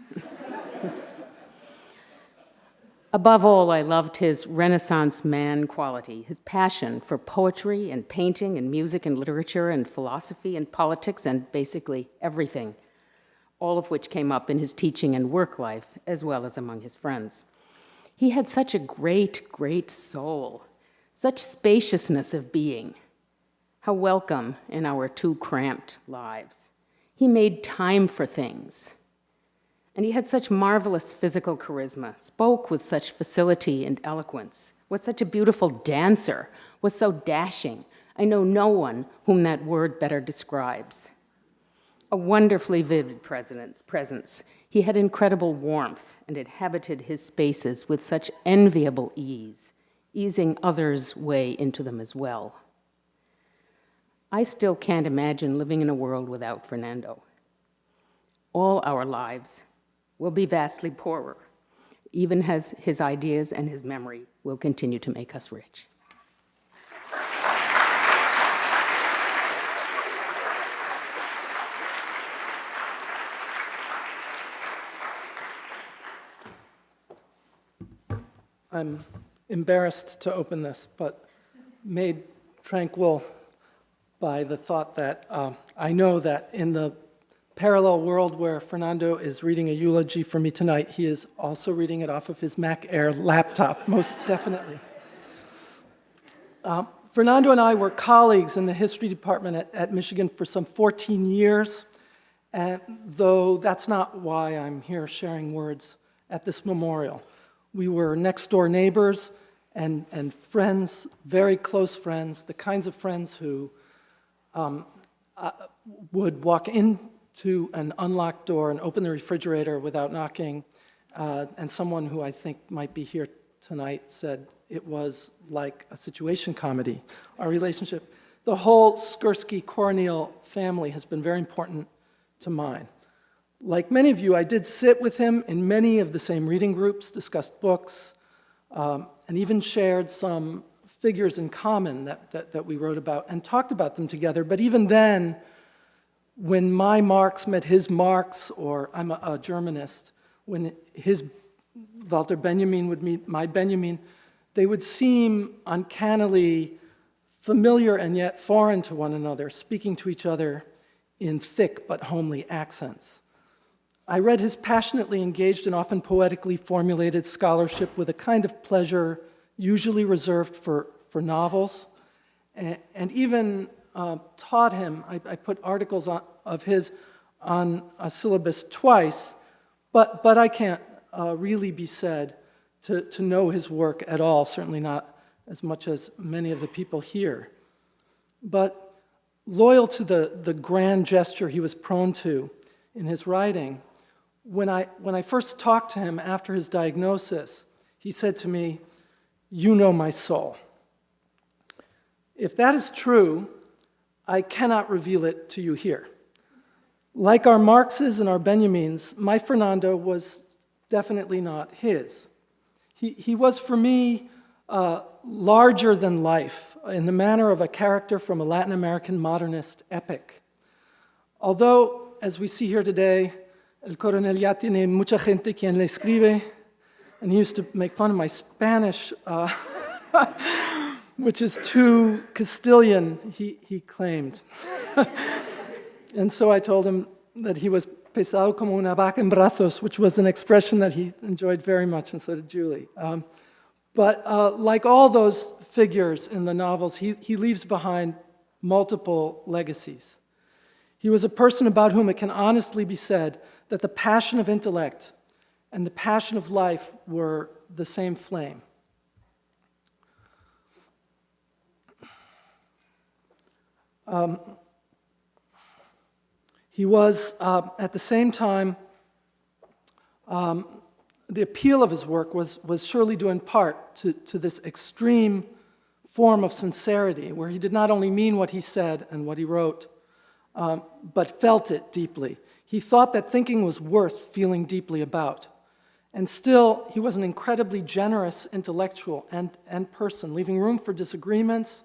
Above all, I loved his Renaissance man quality, his passion for poetry and painting and music and literature and philosophy and politics and basically everything, all of which came up in his teaching and work life, as well as among his friends. He had such a great, great soul, such spaciousness of being. How welcome in our too cramped lives. He made time for things. And he had such marvelous physical charisma, spoke with such facility and eloquence, was such a beautiful dancer, was so dashing. I know no one whom that word better describes. A wonderfully vivid presence. He had incredible warmth and inhabited his spaces with such enviable ease, easing others' way into them as well. I still can't imagine living in a world without Fernando. All our lives will be vastly poorer, even as his ideas and his memory will continue to make us rich. I'm embarrassed to open this, but made tranquil by the thought that I know that in the parallel world where Fernando is reading a eulogy for me tonight, he is also reading it off of his Mac Air laptop, most definitely. Fernando and I were colleagues in the history department at Michigan for some 14 years, and though that's not why I'm here sharing words at this memorial. We were next-door neighbors and friends, very close friends, the kinds of friends who would walk into an unlocked door and open the refrigerator without knocking, and someone who I think might be here tonight said it was like a situation comedy, our relationship. The whole Skursky-Coronil family has been very important to mine. Like many of you, I did sit with him in many of the same reading groups, discussed books, and even shared some figures in common that we wrote about and talked about them together. But even then, when my Marx met his Marx, or I'm a Germanist, when his Walter Benjamin would meet my Benjamin, they would seem uncannily familiar and yet foreign to one another, speaking to each other in thick but homely accents. I read his passionately engaged and often poetically formulated scholarship with a kind of pleasure usually reserved for novels, and even taught him. I put articles of his on a syllabus twice, but I can't really be said to know his work at all, certainly not as much as many of the people here. But loyal to the grand gesture he was prone to in his writing, when I first talked to him after his diagnosis, he said to me, "You know my soul." If that is true, I cannot reveal it to you here. Like our Marxes and our Benjamins, my Fernando was definitely not his. He was, for me, larger than life, in the manner of a character from a Latin American modernist epic. Although, as we see here today, el coronel ya tiene mucha gente quien le escribe, and he used to make fun of my Spanish, which is too Castilian, he claimed. And so I told him that he was pesado como una vaca en brazos, which was an expression that he enjoyed very much, and so did Julie. But like all those figures in the novels, he leaves behind multiple legacies. He was a person about whom it can honestly be said that the passion of intellect and the passion of life were the same flame. He was, at the same time, the appeal of his work was surely due in part to this extreme form of sincerity, where he did not only mean what he said and what he wrote, but felt it deeply. He thought that thinking was worth feeling deeply about. And still, he was an incredibly generous intellectual and person, leaving room for disagreements,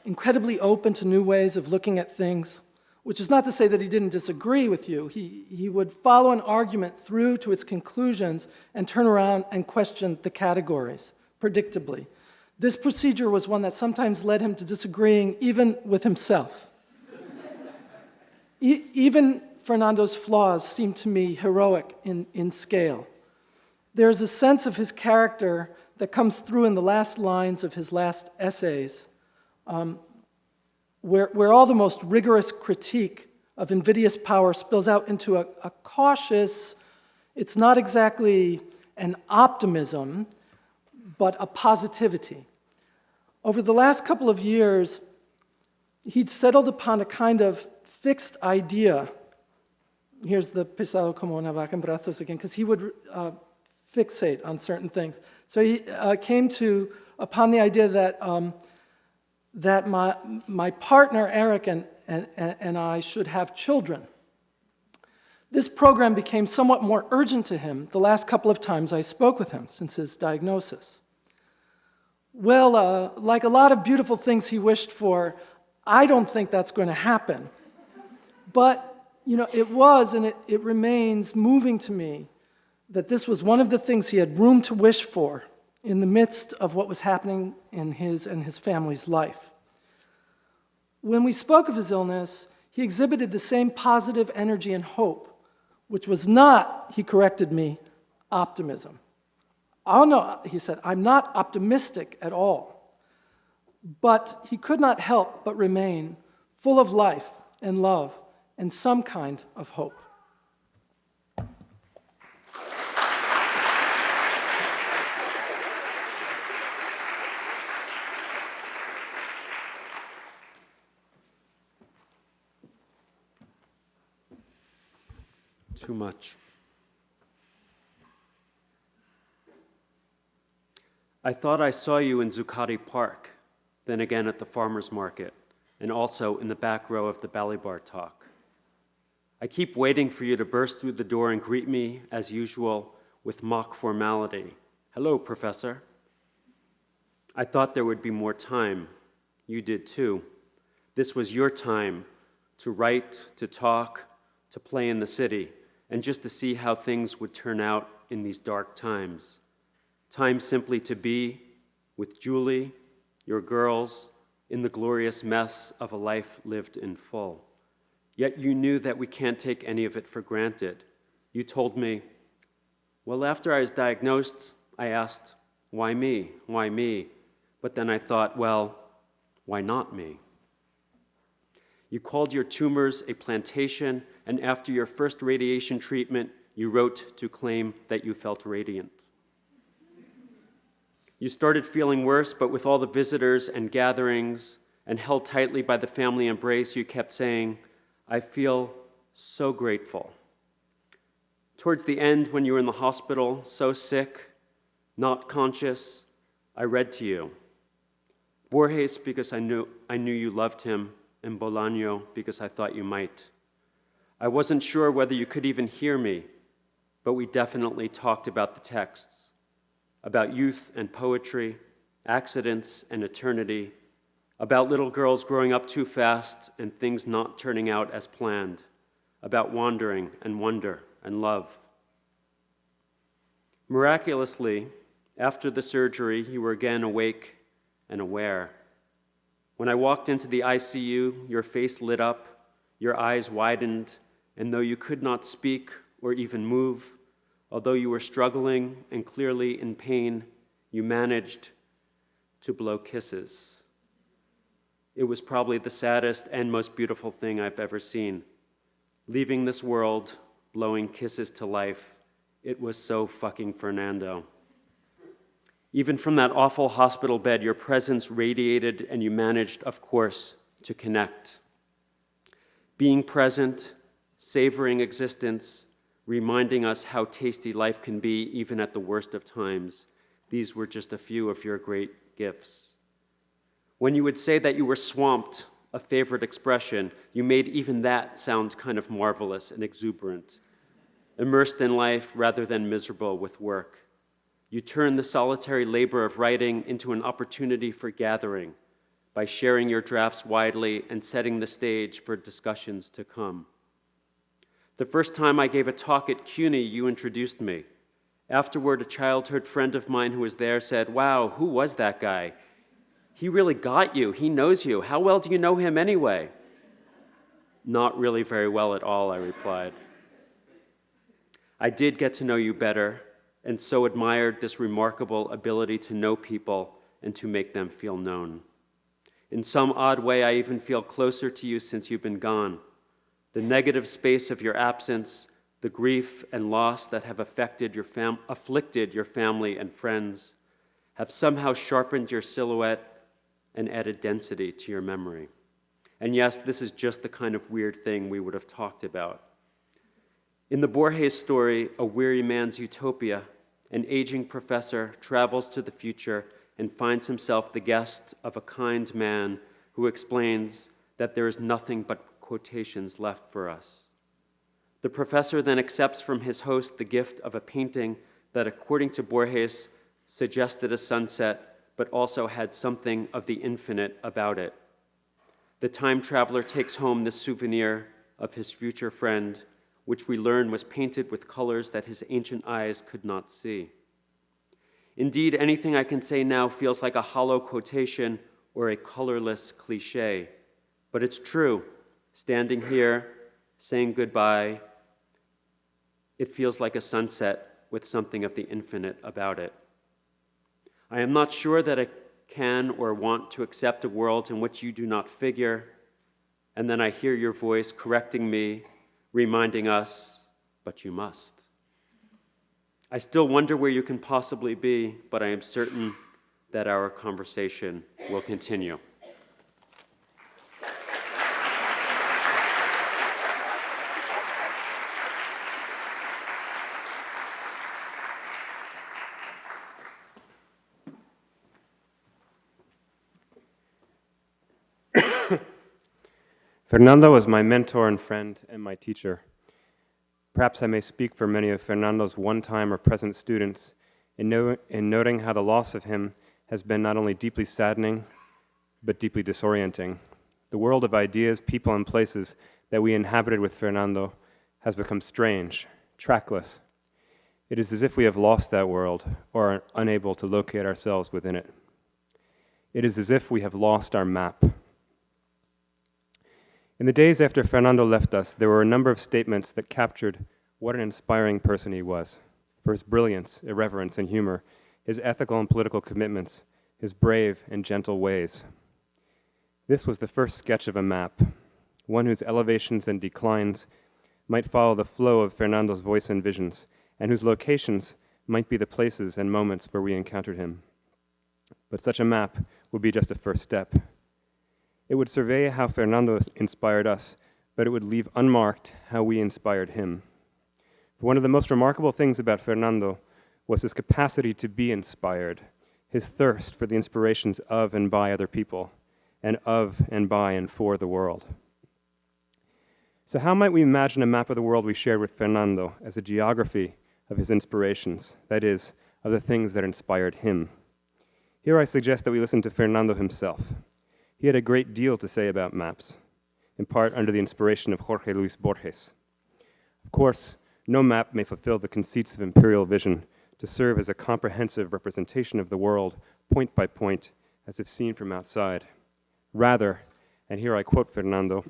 incredibly open to new ways of looking at things, which is not to say that he didn't disagree with you. He would follow an argument through to its conclusions and turn around and question the categories, predictably. This procedure was one that sometimes led him to disagreeing even with himself. Even Fernando's flaws seem to me heroic in scale. There's a sense of his character that comes through in the last lines of his last essays, where all the most rigorous critique of invidious power spills out into a cautious, it's not exactly an optimism, but a positivity. Over the last couple of years, he'd settled upon a kind of fixed idea. Here's the pesado como una vaca en brazos again, because he would fixate on certain things. So he came upon the idea that my partner, Eric, and I should have children. This program became somewhat more urgent to him the last couple of times I spoke with him since his diagnosis. Well, like a lot of beautiful things he wished for, I don't think that's going to happen. But, it was and it remains moving to me that this was one of the things he had room to wish for in the midst of what was happening in his and his family's life. When we spoke of his illness, he exhibited the same positive energy and hope, which was not, he corrected me, optimism. Oh no, he said, I'm not optimistic at all. But he could not help but remain full of life and love and some kind of hope. Too much. I thought I saw you in Zuccotti Park, then again at the farmer's market, and also in the back row of the Balibar talk. I keep waiting for you to burst through the door and greet me, as usual, with mock formality. Hello, Professor. I thought there would be more time. You did too. This was your time to write, to talk, to play in the city, and just to see how things would turn out in these dark times. Time simply to be with Julie, your girls, in the glorious mess of a life lived in full. Yet you knew that we can't take any of it for granted. You told me, well, after I was diagnosed, I asked, why me? Why me? But then I thought, well, why not me? You called your tumors a plantation, and after your first radiation treatment, you wrote to claim that you felt radiant. You started feeling worse, but with all the visitors and gatherings, and held tightly by the family embrace, you kept saying, I feel so grateful. Towards the end, when you were in the hospital, so sick, not conscious, I read to you. Borges, because I knew you loved him, and Bolaño, because I thought you might. I wasn't sure whether you could even hear me, but we definitely talked about the texts, about youth and poetry, accidents and eternity, about little girls growing up too fast and things not turning out as planned, about wandering and wonder and love. Miraculously, after the surgery, you were again awake and aware. When I walked into the ICU, your face lit up, your eyes widened, and though you could not speak or even move, although you were struggling and clearly in pain, you managed to blow kisses. It was probably the saddest and most beautiful thing I've ever seen. Leaving this world, blowing kisses to life, it was so fucking Fernando. Even from that awful hospital bed, your presence radiated, and you managed, of course, to connect. Being present, savoring existence, reminding us how tasty life can be even at the worst of times. These were just a few of your great gifts. When you would say that you were swamped, a favorite expression, you made even that sound kind of marvelous and exuberant. Immersed in life rather than miserable with work. You turned the solitary labor of writing into an opportunity for gathering by sharing your drafts widely and setting the stage for discussions to come. The first time I gave a talk at CUNY, you introduced me. Afterward, a childhood friend of mine who was there said, wow, who was that guy? He really got you. He knows you. How well do you know him anyway? Not really very well at all, I replied. I did get to know you better, and so admired this remarkable ability to know people and to make them feel known. In some odd way, I even feel closer to you since you've been gone. The negative space of your absence, the grief and loss that have afflicted your family and friends, have somehow sharpened your silhouette and added density to your memory. And yes, this is just the kind of weird thing we would have talked about. In the Borges story, A Weary Man's Utopia, an aging professor travels to the future and finds himself the guest of a kind man who explains that there is nothing but quotations left for us. The professor then accepts from his host the gift of a painting that, according to Borges, suggested a sunset, but also had something of the infinite about it. The time traveler takes home this souvenir of his future friend, which we learn was painted with colors that his ancient eyes could not see. Indeed, anything I can say now feels like a hollow quotation or a colorless cliche, but it's true. Standing here, saying goodbye, it feels like a sunset with something of the infinite about it. I am not sure that I can or want to accept a world in which you do not figure, and then I hear your voice correcting me, reminding us, but you must. I still wonder where you can possibly be, but I am certain that our conversation will continue. Fernando was my mentor and friend and my teacher. Perhaps I may speak for many of Fernando's one-time or present students in noting how the loss of him has been not only deeply saddening, but deeply disorienting. The world of ideas, people, and places that we inhabited with Fernando has become strange, trackless. It is as if we have lost that world or are unable to locate ourselves within it. It is as if we have lost our map. In the days after Fernando left us, there were a number of statements that captured what an inspiring person he was. For his brilliance, irreverence, and humor, his ethical and political commitments, his brave and gentle ways. This was the first sketch of a map, one whose elevations and declines might follow the flow of Fernando's voice and visions, and whose locations might be the places and moments where we encountered him. But such a map would be just a first step. It would survey how Fernando inspired us, but it would leave unmarked how we inspired him. One of the most remarkable things about Fernando was his capacity to be inspired, his thirst for the inspirations of and by other people, and of and by and for the world. So how might we imagine a map of the world we shared with Fernando as a geography of his inspirations, that is, of the things that inspired him? Here I suggest that we listen to Fernando himself. He had a great deal to say about maps, in part under the inspiration of Jorge Luis Borges. Of course, no map may fulfill the conceits of imperial vision to serve as a comprehensive representation of the world, point by point, as if seen from outside. Rather, and here I quote Fernando,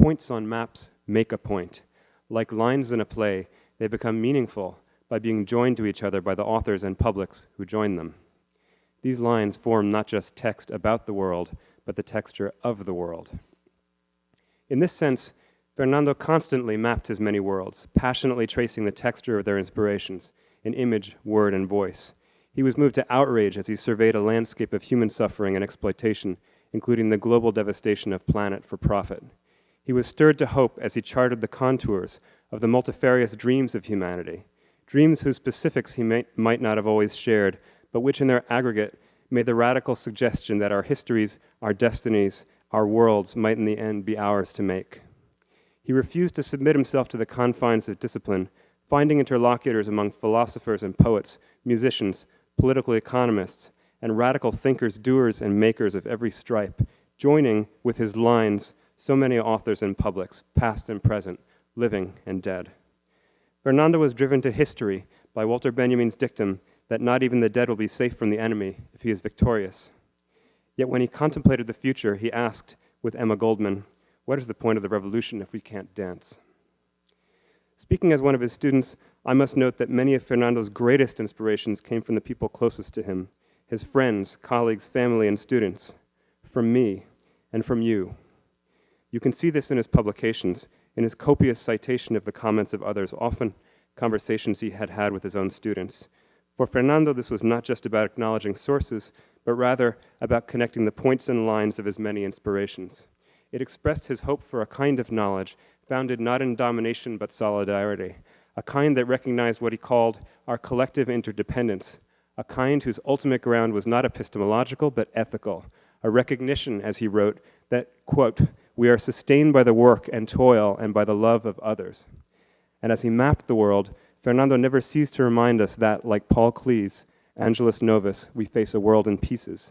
points on maps make a point. Like lines in a play, they become meaningful by being joined to each other by the authors and publics who join them. These lines form not just text about the world, but the texture of the world. In this sense, Fernando constantly mapped his many worlds, passionately tracing the texture of their inspirations in image, word, and voice. He was moved to outrage as he surveyed a landscape of human suffering and exploitation, including the global devastation of planet for profit. He was stirred to hope as he charted the contours of the multifarious dreams of humanity, dreams whose specifics he might not have always shared, but which in their aggregate made the radical suggestion that our histories, our destinies, our worlds might in the end be ours to make. He refused to submit himself to the confines of discipline, finding interlocutors among philosophers and poets, musicians, political economists, and radical thinkers, doers, and makers of every stripe, joining with his lines so many authors and publics, past and present, living and dead. Fernando was driven to history by Walter Benjamin's dictum that not even the dead will be safe from the enemy if he is victorious. Yet when he contemplated the future, he asked, with Emma Goldman, what is the point of the revolution if we can't dance? Speaking as one of his students, I must note that many of Fernando's greatest inspirations came from the people closest to him, his friends, colleagues, family, and students, from me and from you. You can see this in his publications, in his copious citation of the comments of others, often conversations he had had with his own students. For Fernando, this was not just about acknowledging sources, but rather about connecting the points and lines of his many inspirations. It expressed his hope for a kind of knowledge founded not in domination but solidarity, a kind that recognized what he called our collective interdependence, a kind whose ultimate ground was not epistemological but ethical, a recognition, as he wrote, that, quote, we are sustained by the work and toil and by the love of others. And as he mapped the world, Fernando never ceased to remind us that, like Paul Klee's Angelus Novus, we face a world in pieces.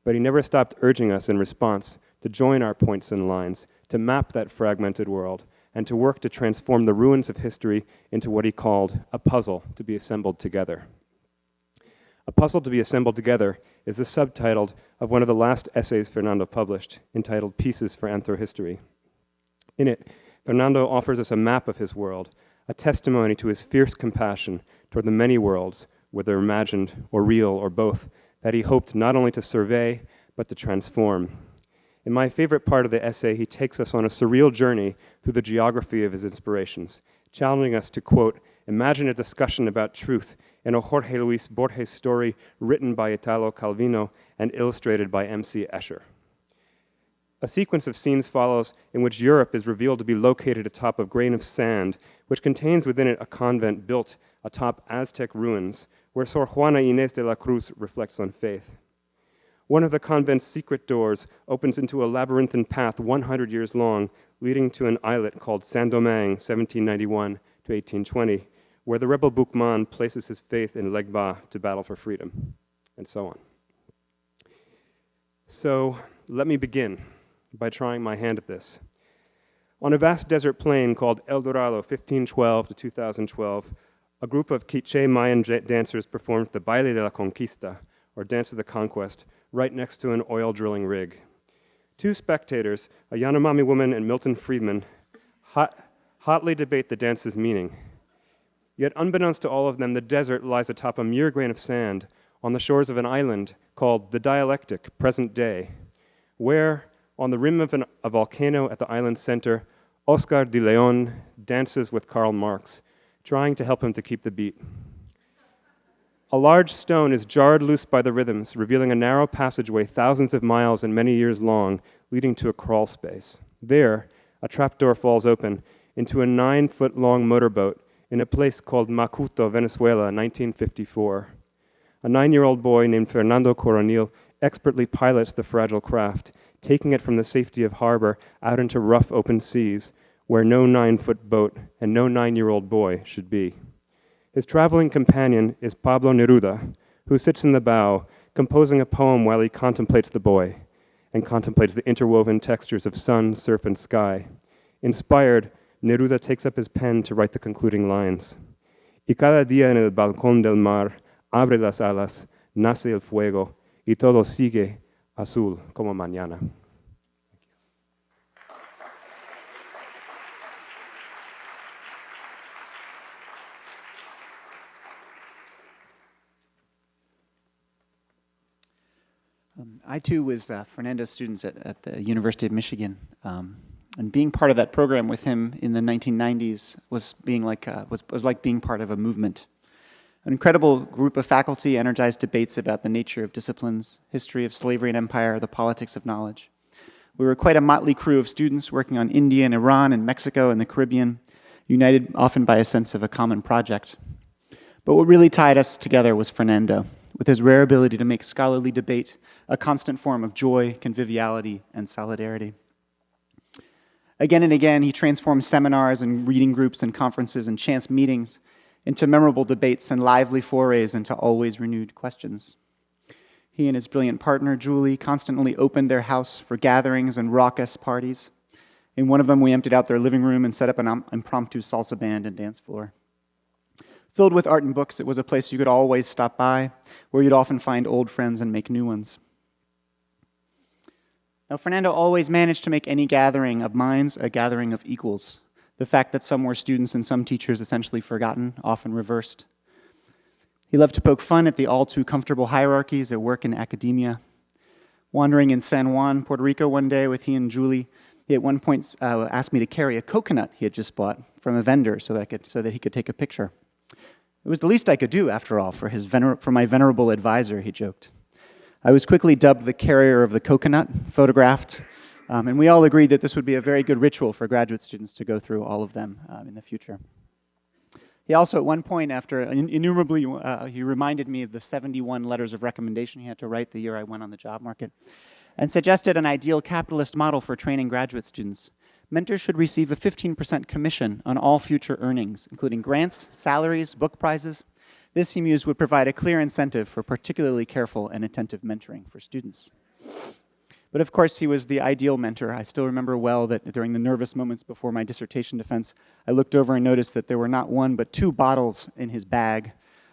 But he never stopped urging us in response to join our points and lines, to map that fragmented world, and to work to transform the ruins of history into what he called a puzzle to be assembled together. A Puzzle to be Assembled Together is the subtitle of one of the last essays Fernando published, entitled Pieces for Anthrohistory. In it, Fernando offers us a map of his world, a testimony to his fierce compassion toward the many worlds, whether imagined or real or both, that he hoped not only to survey, but to transform. In my favorite part of the essay, he takes us on a surreal journey through the geography of his inspirations, challenging us to, quote, imagine a discussion about truth in a Jorge Luis Borges story written by Italo Calvino and illustrated by M.C. Escher. A sequence of scenes follows in which Europe is revealed to be located atop a grain of sand, which contains within it a convent built atop Aztec ruins, where Sor Juana Inés de la Cruz reflects on faith. One of the convent's secret doors opens into a labyrinthine path 100 years long, leading to an islet called Saint-Domingue, 1791 to 1820, where the rebel Boukman places his faith in Legba to battle for freedom, and so on. So let me begin by trying my hand at this. On a vast desert plain called El Dorado, 1512 to 2012, a group of Quiché Mayan dancers performed the Baile de la Conquista, or Dance of the Conquest, right next to an oil drilling rig. Two spectators, a Yanomami woman and Milton Friedman, hotly debate the dance's meaning. Yet unbeknownst to all of them, the desert lies atop a mere grain of sand on the shores of an island called the Dialectic, present day, where, on the rim of a volcano at the island's center, Oscar de Leon dances with Karl Marx, trying to help him to keep the beat. A large stone is jarred loose by the rhythms, revealing a narrow passageway thousands of miles and many years long, leading to a crawl space. There, a trapdoor falls open into a 9-foot-long motorboat in a place called Macuto, Venezuela, 1954. A 9-year-old boy named Fernando-Coronil expertly pilots the fragile craft, taking it from the safety of harbor out into rough open seas where no 9-foot boat and no 9-year-old boy should be. His traveling companion is Pablo Neruda, who sits in the bow, composing a poem while he contemplates the boy and contemplates the interwoven textures of sun, surf, and sky. Inspired, Neruda takes up his pen to write the concluding lines. Y cada día en el balcón del mar abre las alas, nace el fuego, y todo sigue azul como mañana. I too was Fernando's students at the University of Michigan, and being part of that program with him in the 1990s was like being part of a movement. An incredible group of faculty energized debates about the nature of disciplines, history of slavery and empire, the politics of knowledge. We were quite a motley crew of students working on India and Iran and Mexico and the Caribbean, united often by a sense of a common project. But what really tied us together was Fernando, with his rare ability to make scholarly debate a constant form of joy, conviviality, and solidarity. Again and again, he transformed seminars and reading groups and conferences and chance meetings into memorable debates and lively forays into always renewed questions. He and his brilliant partner, Julie, constantly opened their house for gatherings and raucous parties. In one of them, we emptied out their living room and set up an impromptu salsa band and dance floor. Filled with art and books, it was a place you could always stop by, where you'd often find old friends and make new ones. Now, Fernando always managed to make any gathering of minds a gathering of equals. The fact that some were students and some teachers essentially forgotten, often reversed. He loved to poke fun at the all-too-comfortable hierarchies at work in academia. Wandering in San Juan, Puerto Rico one day with he and Julie, he at one point asked me to carry a coconut he had just bought from a vendor so that he could take a picture. It was the least I could do, after all, for my venerable advisor, he joked. I was quickly dubbed the carrier of the coconut, photographed, and we all agreed that this would be a very good ritual for graduate students to go through all of them in the future. He also, at one point, after innumerably, he reminded me of the 71 letters of recommendation he had to write the year I went on the job market, and suggested an ideal capitalist model for training graduate students. Mentors should receive a 15% commission on all future earnings, including grants, salaries, book prizes. This, he mused, would provide a clear incentive for particularly careful and attentive mentoring for students. But of course, he was the ideal mentor. I still remember well that during the nervous moments before my dissertation defense, I looked over and noticed that there were not one but two bottles in his bag,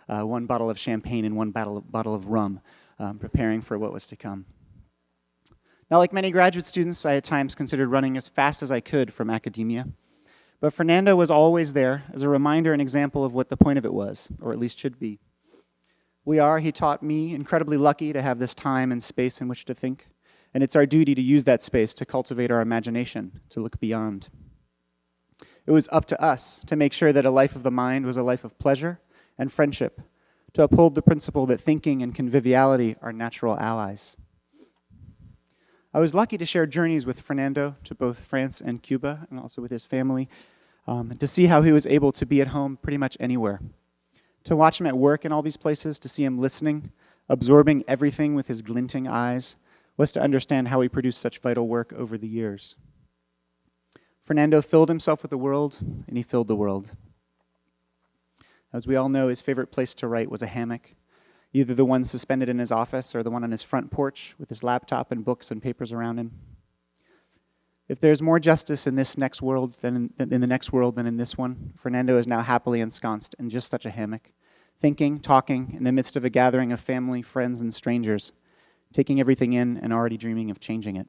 one bottle of champagne and one bottle of rum, preparing for what was to come. Now, like many graduate students, I at times considered running as fast as I could from academia. But Fernando was always there as a reminder and example of what the point of it was, or at least should be. We are, he taught me, incredibly lucky to have this time and space in which to think. And it's our duty to use that space to cultivate our imagination, to look beyond. It was up to us to make sure that a life of the mind was a life of pleasure and friendship, to uphold the principle that thinking and conviviality are natural allies. I was lucky to share journeys with Fernando to both France and Cuba, and also with his family, to see how he was able to be at home pretty much anywhere. To watch him at work in all these places, to see him listening, absorbing everything with his glinting eyes, was to understand how he produced such vital work over the years. Fernando filled himself with the world, and he filled the world. As we all know, his favorite place to write was a hammock. either the one suspended in his office or the one on his front porch with his laptop and books and papers around him. If there's more justice in this next world than in the next world than in this one, Fernando is now happily ensconced in just such a hammock, thinking, talking, in the midst of a gathering of family, friends, and strangers, taking everything in and already dreaming of changing it.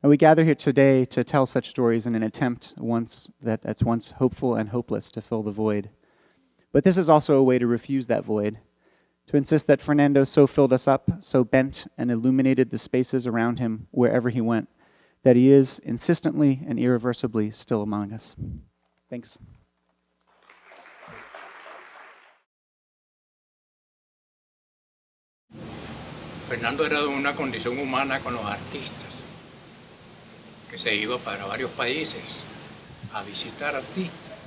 And we gather here today to tell such stories in an attempt that's once hopeful and hopeless to fill the void. But this is also a way to refuse that void, to insist that Fernando so filled us up, so bent and illuminated the spaces around him wherever he went, that he is insistently and irreversibly still among us. Thanks. Fernando era de una condición humana con los artistas, que se iba para varios países a visitar artistas,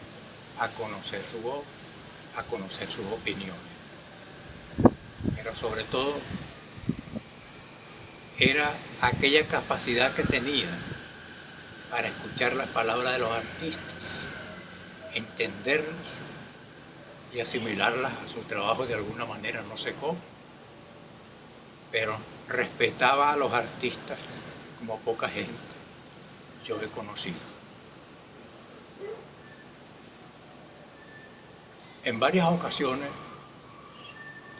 a conocer su obra, a conocer sus opiniones. Pero sobre todo era aquella capacidad que tenía para escuchar las palabras de los artistas, entenderlas y asimilarlas a su trabajo de alguna manera, no sé cómo, pero respetaba a los artistas como poca gente yo he conocido. En varias ocasiones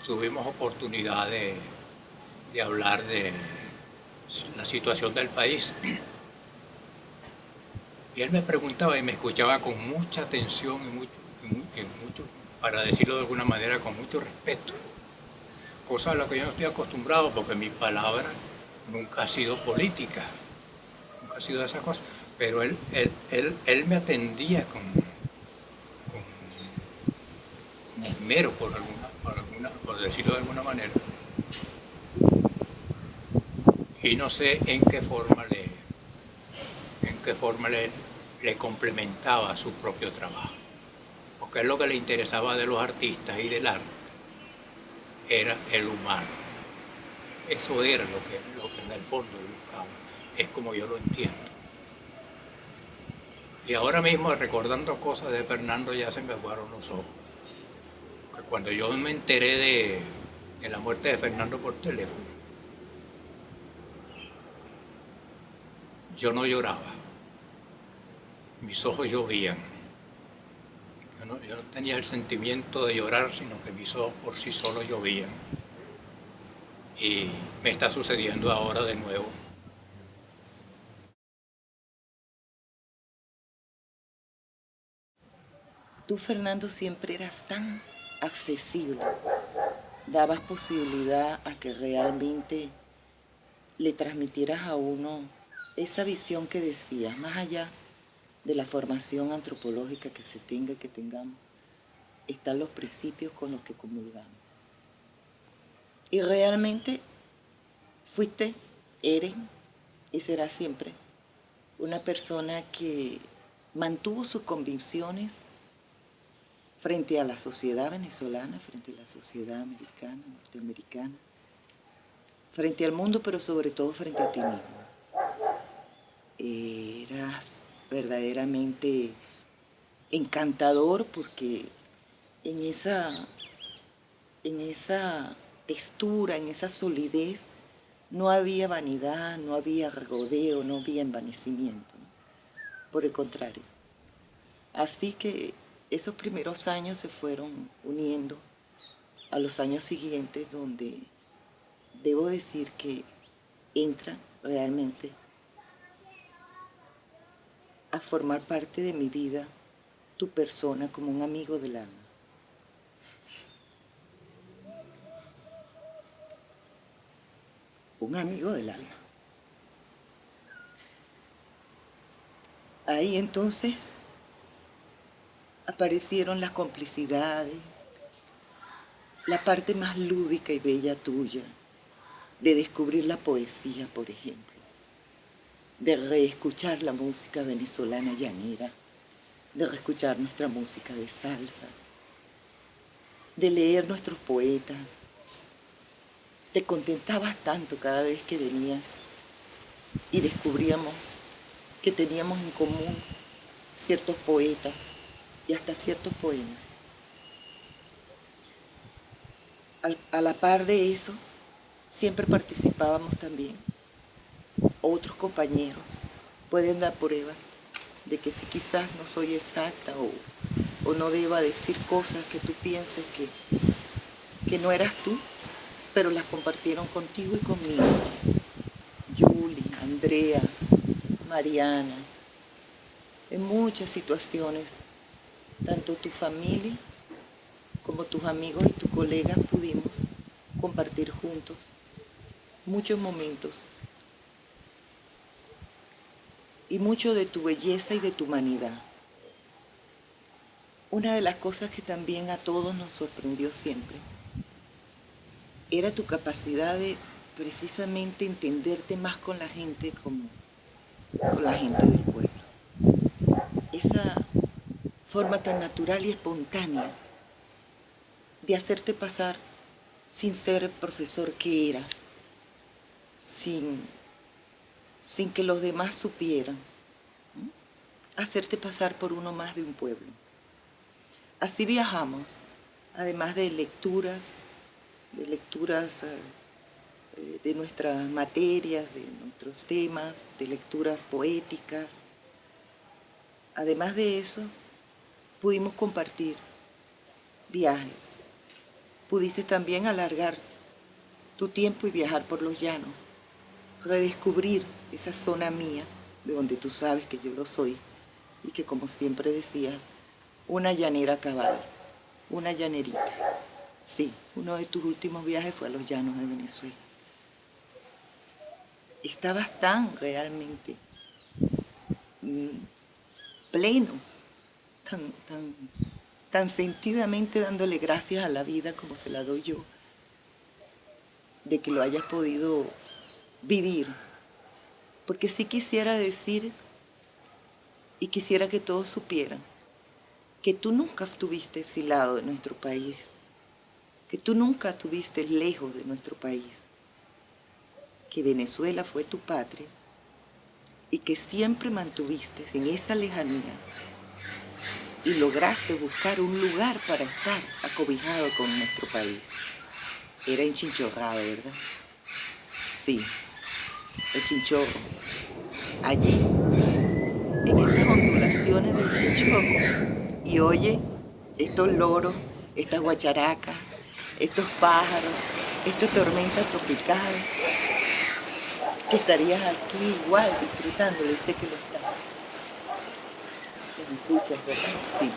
tuvimos oportunidad de hablar de la situación del país. Y él me preguntaba y me escuchaba con mucha atención y mucho, para decirlo de alguna manera, con mucho respeto. Cosa a la que yo no estoy acostumbrado porque mi palabra nunca ha sido política, nunca ha sido de esas cosas. Pero él me atendía con esmero, por decirlo de alguna manera. Y no sé en qué forma le complementaba su propio trabajo. Porque es lo que le interesaba de los artistas y del arte, era el humano. Eso era lo que en el fondo buscaba. Es como yo lo entiendo. Y ahora mismo, recordando cosas de Fernando, ya se me aguaron los ojos. Porque cuando yo me enteré de la muerte de Fernando por teléfono, yo no lloraba. Mis ojos llovían. Yo no tenía el sentimiento de llorar, sino que mis ojos por sí solos llovían. Y me está sucediendo ahora de nuevo. Tú, Fernando, siempre eras tan accesible. Dabas posibilidad a que realmente le transmitieras a uno esa visión que decías, más allá de la formación antropológica que se tenga, que tengamos, están los principios con los que comulgamos. Y realmente fuiste, eres y serás siempre una persona que mantuvo sus convicciones frente a la sociedad venezolana, frente a la sociedad americana, norteamericana, frente al mundo, pero sobre todo frente a ti mismo. Eras verdaderamente encantador porque en esa textura, en esa solidez, no había vanidad, no había regodeo, no había envanecimiento, ¿no? Por el contrario. Así que esos primeros años se fueron uniendo a los años siguientes, donde debo decir que entra realmente a formar parte de mi vida tu persona como un amigo del alma. Un amigo del alma. Ahí entonces aparecieron las complicidades, la parte más lúdica y bella tuya, de descubrir la poesía, por ejemplo, de reescuchar la música venezolana llanera, de reescuchar nuestra música de salsa, de leer nuestros poetas. Te contentabas tanto cada vez que venías y descubríamos que teníamos en común ciertos poetas y hasta ciertos poemas. a la par de eso, siempre participábamos también. Otros compañeros pueden dar prueba de que si quizás no soy exacta o no deba decir cosas que tú pienses que no eras tú, pero las compartieron contigo y conmigo. Julie, Andrea, Mariana, en muchas situaciones, tanto tu familia como tus amigos y tus colegas pudimos compartir juntos muchos momentos y mucho de tu belleza y de tu humanidad. Una de las cosas que también a todos nos sorprendió siempre era tu capacidad de precisamente entenderte más con la gente como con la gente del pueblo. Esa forma tan natural y espontánea de hacerte pasar sin ser el profesor que eras, sin que los demás supieran, hacerte pasar por uno más de un pueblo. Así viajamos, además de lecturas de nuestras materias, de nuestros temas, de lecturas poéticas. Además de eso, pudimos compartir viajes. Pudiste también alargar tu tiempo y viajar por los llanos, redescubrir esa zona mía, de donde tú sabes que yo lo soy, y que, como siempre decía, una llanera cabal, una llanerita. Sí, uno de tus últimos viajes fue a los llanos de Venezuela. Estabas tan realmente pleno, tan sentidamente dándole gracias a la vida como se la doy yo, de que lo hayas podido vivir. Porque sí quisiera decir y quisiera que todos supieran que tú nunca estuviste exilado de nuestro país, que tú nunca estuviste lejos de nuestro país, que Venezuela fue tu patria y que siempre mantuviste en esa lejanía y lograste buscar un lugar para estar acobijado con nuestro país. Era en Chinchorrado, ¿verdad? Sí, el Chinchorro. Allí, en esas ondulaciones del Chinchorro. Y oye, estos loros, estas guacharacas, estos pájaros, esta tormenta tropical, que estarías aquí igual disfrutándolo, y sé que lo estás. ¿Me escuchas, verdad? Sí.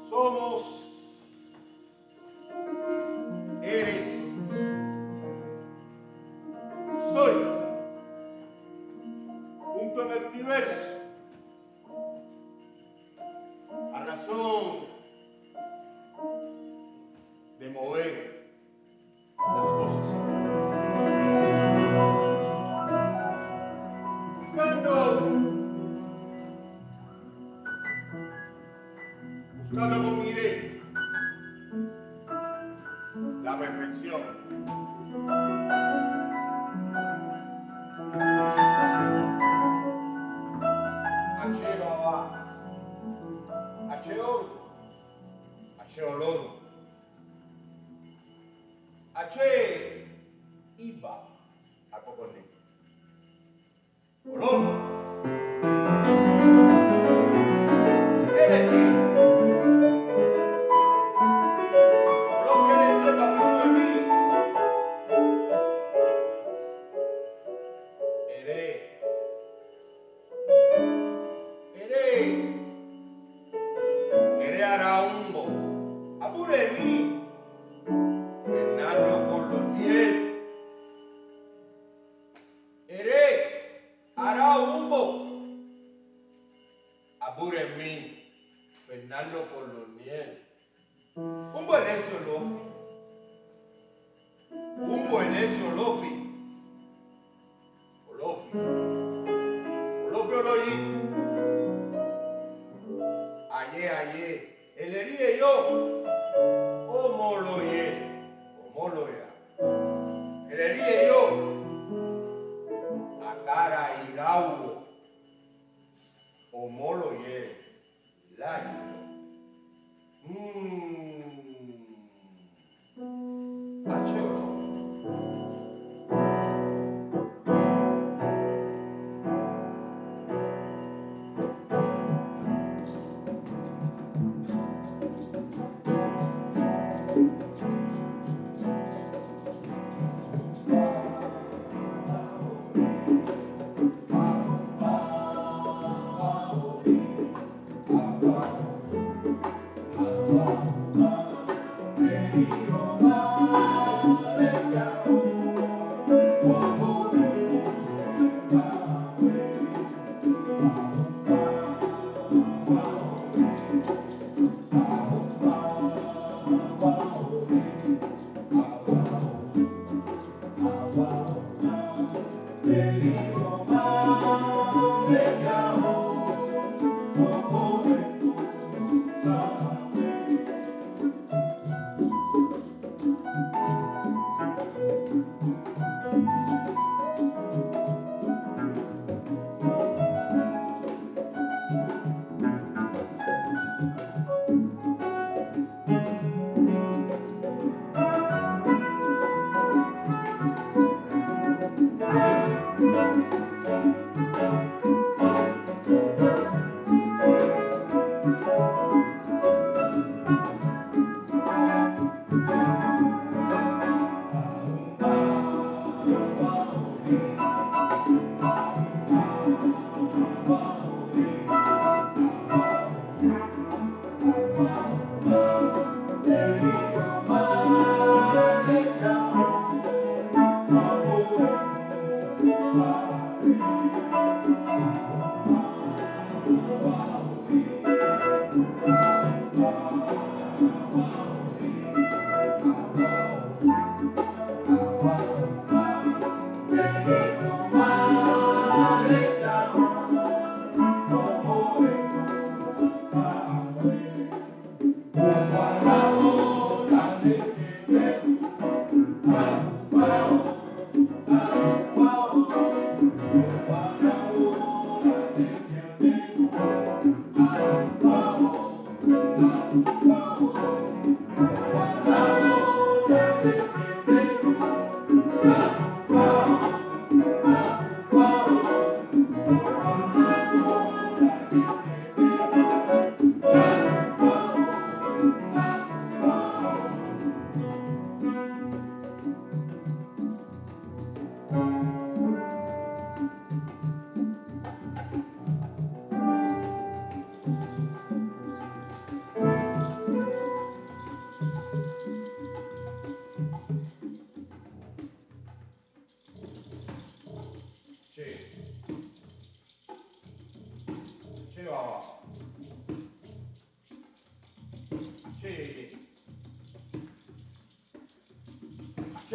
Somos, eres, soy, junto en el universo, a razón de mover las cosas. Buscando con iré la perfección. Ache baba, ache oro, ache oloro, ache iba a coconí. Oloro.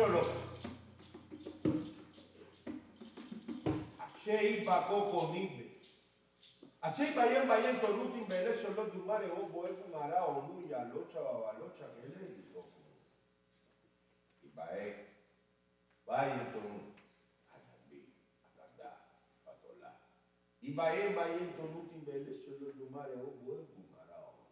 Acheo loco. Achei bakoko nibe. Achei bayen tonutin beleso lo dumare obo eku mara onu ya locha babalocha kele dito. Ibae. Bayen tonu. Ayabi. Akada. Fatola. Ibae bayen tonutin beleso lo dumare obo eku mara onu.